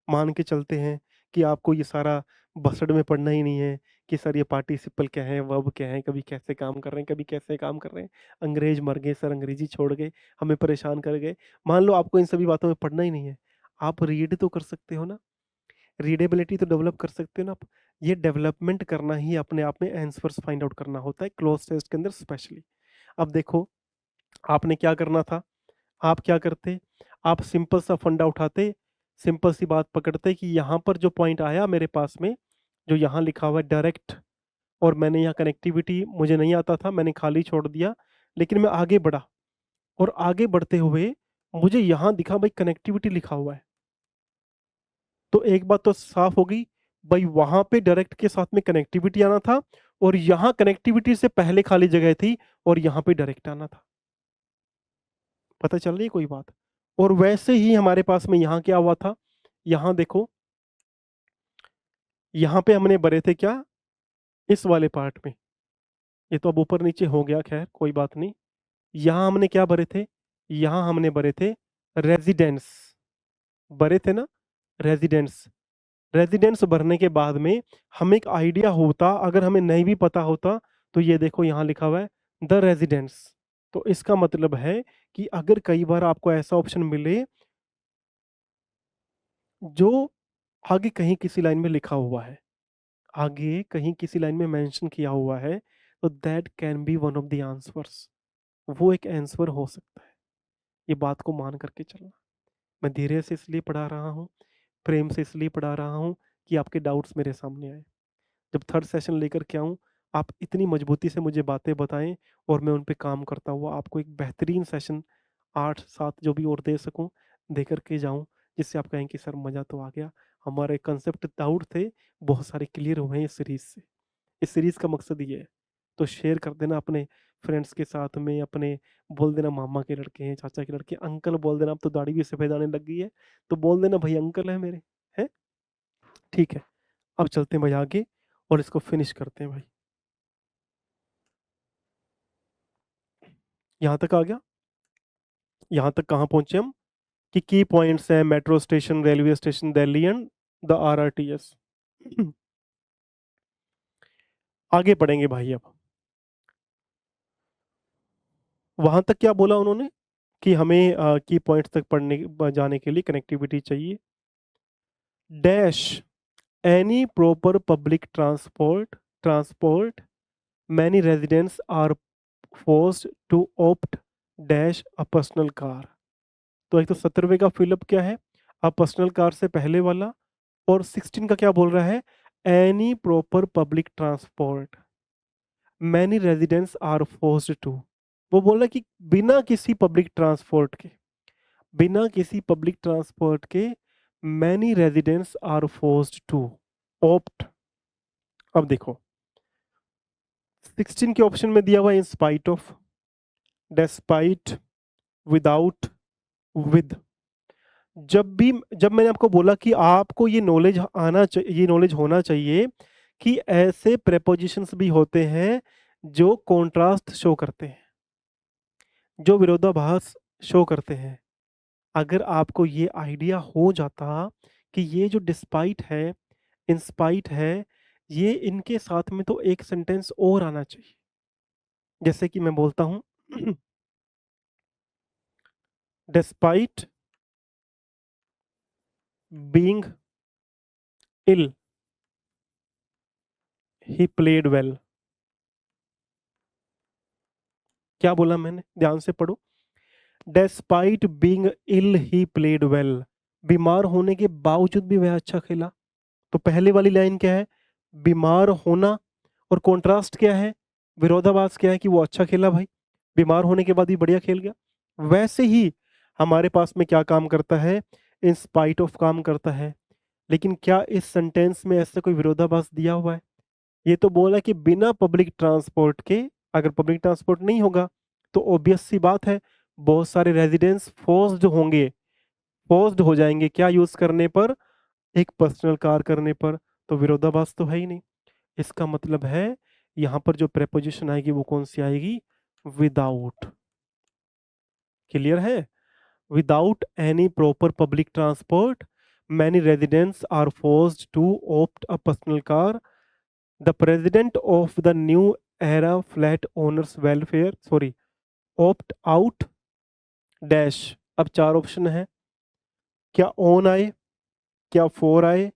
मान के चलते हैं कि आपको ये सारा बसड़ में पढ़ना ही नहीं है कि सर ये पार्टिसिपल क्या है, वर्ब क्या है, कभी कैसे काम कर रहे हैं, कभी कैसे काम कर रहे हैं, अंग्रेज मर गए सर, अंग्रेजी छोड़ गए, हमें परेशान कर गए। मान लो आपको इन सभी बातों में पढ़ना ही नहीं है, आप रीड तो कर सकते हो ना, रीडेबिलिटी तो डेवलप कर सकते हो ना आप। ये डेवलपमेंट करना ही अपने आप में आंसर्स फाइंड आउट करना होता है क्लोज टेस्ट के अंदर स्पेशली। अब देखो, आपने क्या करना था? आप क्या करते? आप सिंपल सा फंडा उठाते, सिंपल सी बात पकड़ते कि यहाँ पर जो पॉइंट आया मेरे पास में, जो यहाँ लिखा हुआ है डायरेक्ट, और मैंने यहाँ कनेक्टिविटी मुझे नहीं आता था, मैंने खाली छोड़ दिया, लेकिन मैं आगे बढ़ा, और आगे बढ़ते हुए मुझे यहाँ दिखा भाई कनेक्टिविटी लिखा हुआ है। तो एक बात तो साफ होगी भाई, वहां पे डायरेक्ट के साथ में कनेक्टिविटी आना था, और यहाँ कनेक्टिविटी से पहले खाली जगह थी, और यहाँ पे डायरेक्ट आना था। पता चल रही है कोई बात? और वैसे ही हमारे पास में यहाँ क्या हुआ था? यहाँ देखो, यहाँ पे हमने भरे थे क्या? इस वाले पार्ट में, ये तो अब ऊपर नीचे हो गया, खैर कोई बात नहीं। यहाँ हमने क्या भरे थे? यहाँ हमने भरे थे रेजिडेंस, भरे थे ना, रेजिडेंस। रेजिडेंस भरने के बाद में हमें एक आइडिया होता, अगर हमें नहीं भी पता होता तो ये देखो यहाँ लिखा हुआ है द रेजिडेंस। तो इसका मतलब है कि अगर कई बार आपको ऐसा ऑप्शन मिले जो आगे कहीं किसी लाइन में लिखा हुआ है, आगे कहीं किसी लाइन में मेंशन किया हुआ है, तो that can be one of the answers, वो एक आंसर हो सकता है। ये बात को मान करके चलना। मैं धीरे से इसलिए पढ़ा रहा हूँ, प्रेम से इसलिए पढ़ा रहा हूँ कि आपके डाउट्स मेरे सामने आए। जब थर्ड सेशन लेकर के आऊँ, आप इतनी मजबूती से मुझे बातें बताएं और मैं उन पे काम करता हुआ आपको एक बेहतरीन सेशन 8-7 जो भी और दे सकूं, दे करके जाऊं, जिससे आप कहें कि सर मज़ा तो आ गया, हमारे कंसेप्ट डाउट थे बहुत सारे क्लियर हुए हैं इस सीरीज से। इस सीरीज का मकसद ये है। तो शेयर कर देना अपने फ्रेंड्स के साथ में, अपने बोल देना मामा के लड़के हैं, चाचा के लड़के, अंकल बोल देना, अब तो दाढ़ी भी सफेद आने लग गई है तो बोल देना भाई अंकल है मेरे, है। ठीक है, अब चलते हैं भाई आगे और इसको फिनिश करते हैं भाई। यहाँ तक आ गया। यहाँ तक कहाँ पहुंचे हम कि की पॉइंट्स हैं metro station, railway station Delhi and the RRTS. आगे पढ़ेंगे भाई अब। वहां तक क्या बोला उन्होंने कि हमें की पॉइंट्स तक पढ़ने जाने के लिए कनेक्टिविटी चाहिए। Dash any proper public transport many residents are forced to opt dash a personal car. तो एक तो 17वें का फिलअप क्या है, अ पर्सनल कार से पहले वाला, और 16 का क्या बोल रहा है, any proper public transport many residents are forced to. वो बोल रहा है कि बिना किसी पब्लिक ट्रांसपोर्ट के, बिना किसी पब्लिक ट्रांसपोर्ट के many residents are forced to opt. अब देखो 16 के ऑप्शन में दिया हुआ है in spite of, despite, without, with. जब मैंने आपको बोला कि आपको ये नॉलेज आना चाहिए, ये नॉलेज होना चाहिए कि ऐसे प्रेपोजिशंस भी होते हैं जो कॉन्ट्रास्ट शो करते हैं, जो विरोधाभास शो करते हैं। अगर आपको ये आइडिया हो जाता कि ये जो डिस्पाइट है, इंस्पाइट है, ये इनके साथ में तो एक सेंटेंस और आना चाहिए। जैसे कि मैं बोलता हूं despite being ill he played well. क्या बोला मैंने, ध्यान से पढ़ो। Despite being ill he played well, बीमार होने के बावजूद भी वह अच्छा खेला। तो पहले वाली लाइन क्या है, बीमार होना, और कॉन्ट्रास्ट क्या है, विरोधाभास क्या है कि वो अच्छा खेला भाई, बीमार होने के बाद भी बढ़िया खेल गया। वैसे ही हमारे पास में क्या काम करता है, इन स्पाइट ऑफ काम करता है। लेकिन क्या इस सेंटेंस में ऐसा कोई विरोधाभास दिया हुआ है, ये तो बोला कि बिना पब्लिक ट्रांसपोर्ट के, अगर पब्लिक ट्रांसपोर्ट नहीं होगा तो ऑब्वियस सी बात है बहुत सारे रेजिडेंट्स फोर्स्ड होंगे, फोर्स्ड हो जाएंगे क्या यूज करने पर, एक पर्सनल कार करने पर। तो विरोधाभास तो है ही नहीं। इसका मतलब है यहाँ पर जो प्रेपोजिशन आएगी वो कौन सी आएगी, विदाउट। क्लियर है, without any proper public transport many residents are forced to opt a personal car. The president of the new era flat owners welfare sorry opt out dash. अब चार ऑप्शन है, क्या ऑन आए, क्या फोर आए,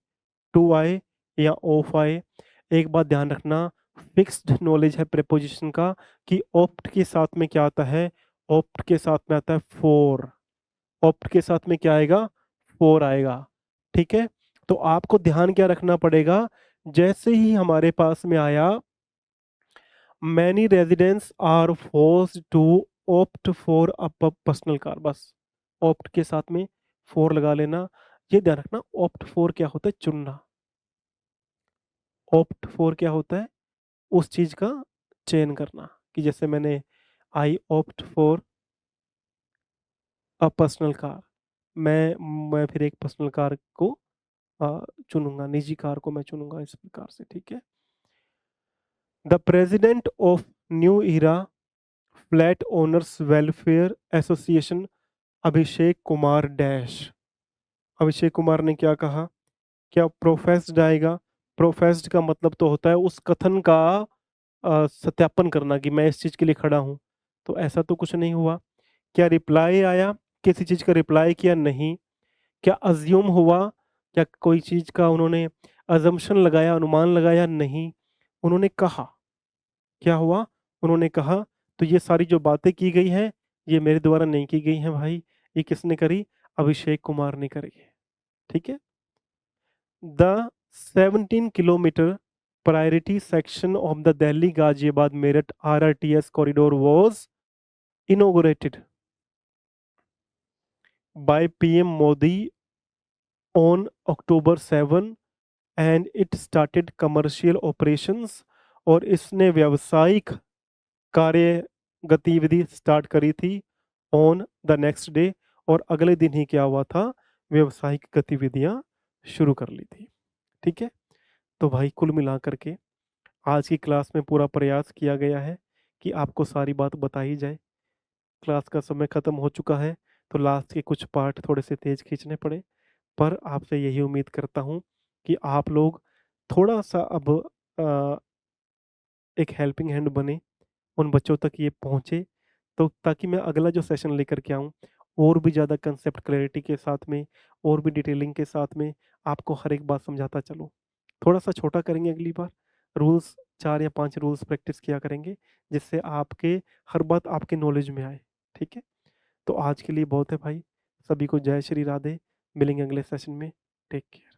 टू आए, या ऑफ आए। एक बात ध्यान रखना, फिक्स्ड नॉलेज है प्रेपोजिशन का कि ऑप्ट के साथ में क्या आता है, ऑप्ट के साथ में आता है फोर, ऑप्ट के साथ में क्या आएगा, फोर आएगा। ठीक है, तो आपको ध्यान क्या रखना पड़ेगा, जैसे ही हमारे पास में आया many residents are forced to opt for a personal car, बस ऑप्ट के साथ में फोर लगा लेना। ये ध्यान रखना ऑप्ट फॉर क्या होता है, चुनना। ऑप्ट फॉर क्या होता है, उस चीज का चयन करना, कि जैसे मैंने आई opt for a personal car, मैं फिर एक पर्सनल कार को चुनूंगा, निजी कार को मैं चुनूंगा इस प्रकार से। ठीक है, the president of new era flat owners welfare association Abhishek Kumar dash. Abhishek Kumar ने क्या कहा क्या प्रोफेस्ड आएगा? प्रोफेस्ड का मतलब तो होता है उस कथन का सत्यापन करना कि मैं इस चीज़ के लिए खड़ा हूँ। तो ऐसा तो कुछ नहीं हुआ। क्या रिप्लाई आया? किसी चीज़ का रिप्लाई किया? नहीं। क्या अज़्यूम हुआ? क्या कोई चीज़ का उन्होंने असम्पशन लगाया, अनुमान लगाया? नहीं। उन्होंने कहा। क्या हुआ? उन्होंने कहा। तो ये सारी जो बातें की गई हैं, ये मेरे द्वारा नहीं की गई हैं भाई। ये किसने करी? अभिषेक कुमार ने करी है। ठीक है? The 17 kilometer priority section of the Delhi Ghaziabad Meerut RRTS corridor was inaugurated by PM Modi on October 7 and it started commercial operations और इसने व्यावसायिक कार्य गतिविधि स्टार्ट करी थी ऑन द नेक्स्ट डे और अगले दिन ही क्या हुआ था? व्यावसायिक गतिविधियां शुरू कर ली थी। ठीक है? तो भाई कुल मिलाकर के आज की क्लास में पूरा प्रयास किया गया है कि आपको सारी बात बताई जाए। क्लास का समय खत्म हो चुका है तो लास्ट के कुछ पार्ट थोड़े से तेज खींचने पड़े, पर आपसे यही उम्मीद करता हूँ कि आप लोग थोड़ा सा अब अ, एक हेल्पिंग हैंड बने, उन बच्चों तक ये पहुँचे, तो ताकि मैं अगला जो सेशन लेकर के आऊँ और भी ज़्यादा कंसेप्ट क्लैरिटी के साथ में और भी डिटेलिंग के साथ में आपको हर एक बात समझाता चलूँ। थोड़ा सा छोटा करेंगे अगली बार, रूल्स 4 या 5 रूल्स प्रैक्टिस किया करेंगे जिससे आपके हर बात आपके नॉलेज में आए। ठीक है? तो आज के लिए बहुत है भाई। सभी को जय श्री राधे। मिलेंगे अगले सेशन में। Take care.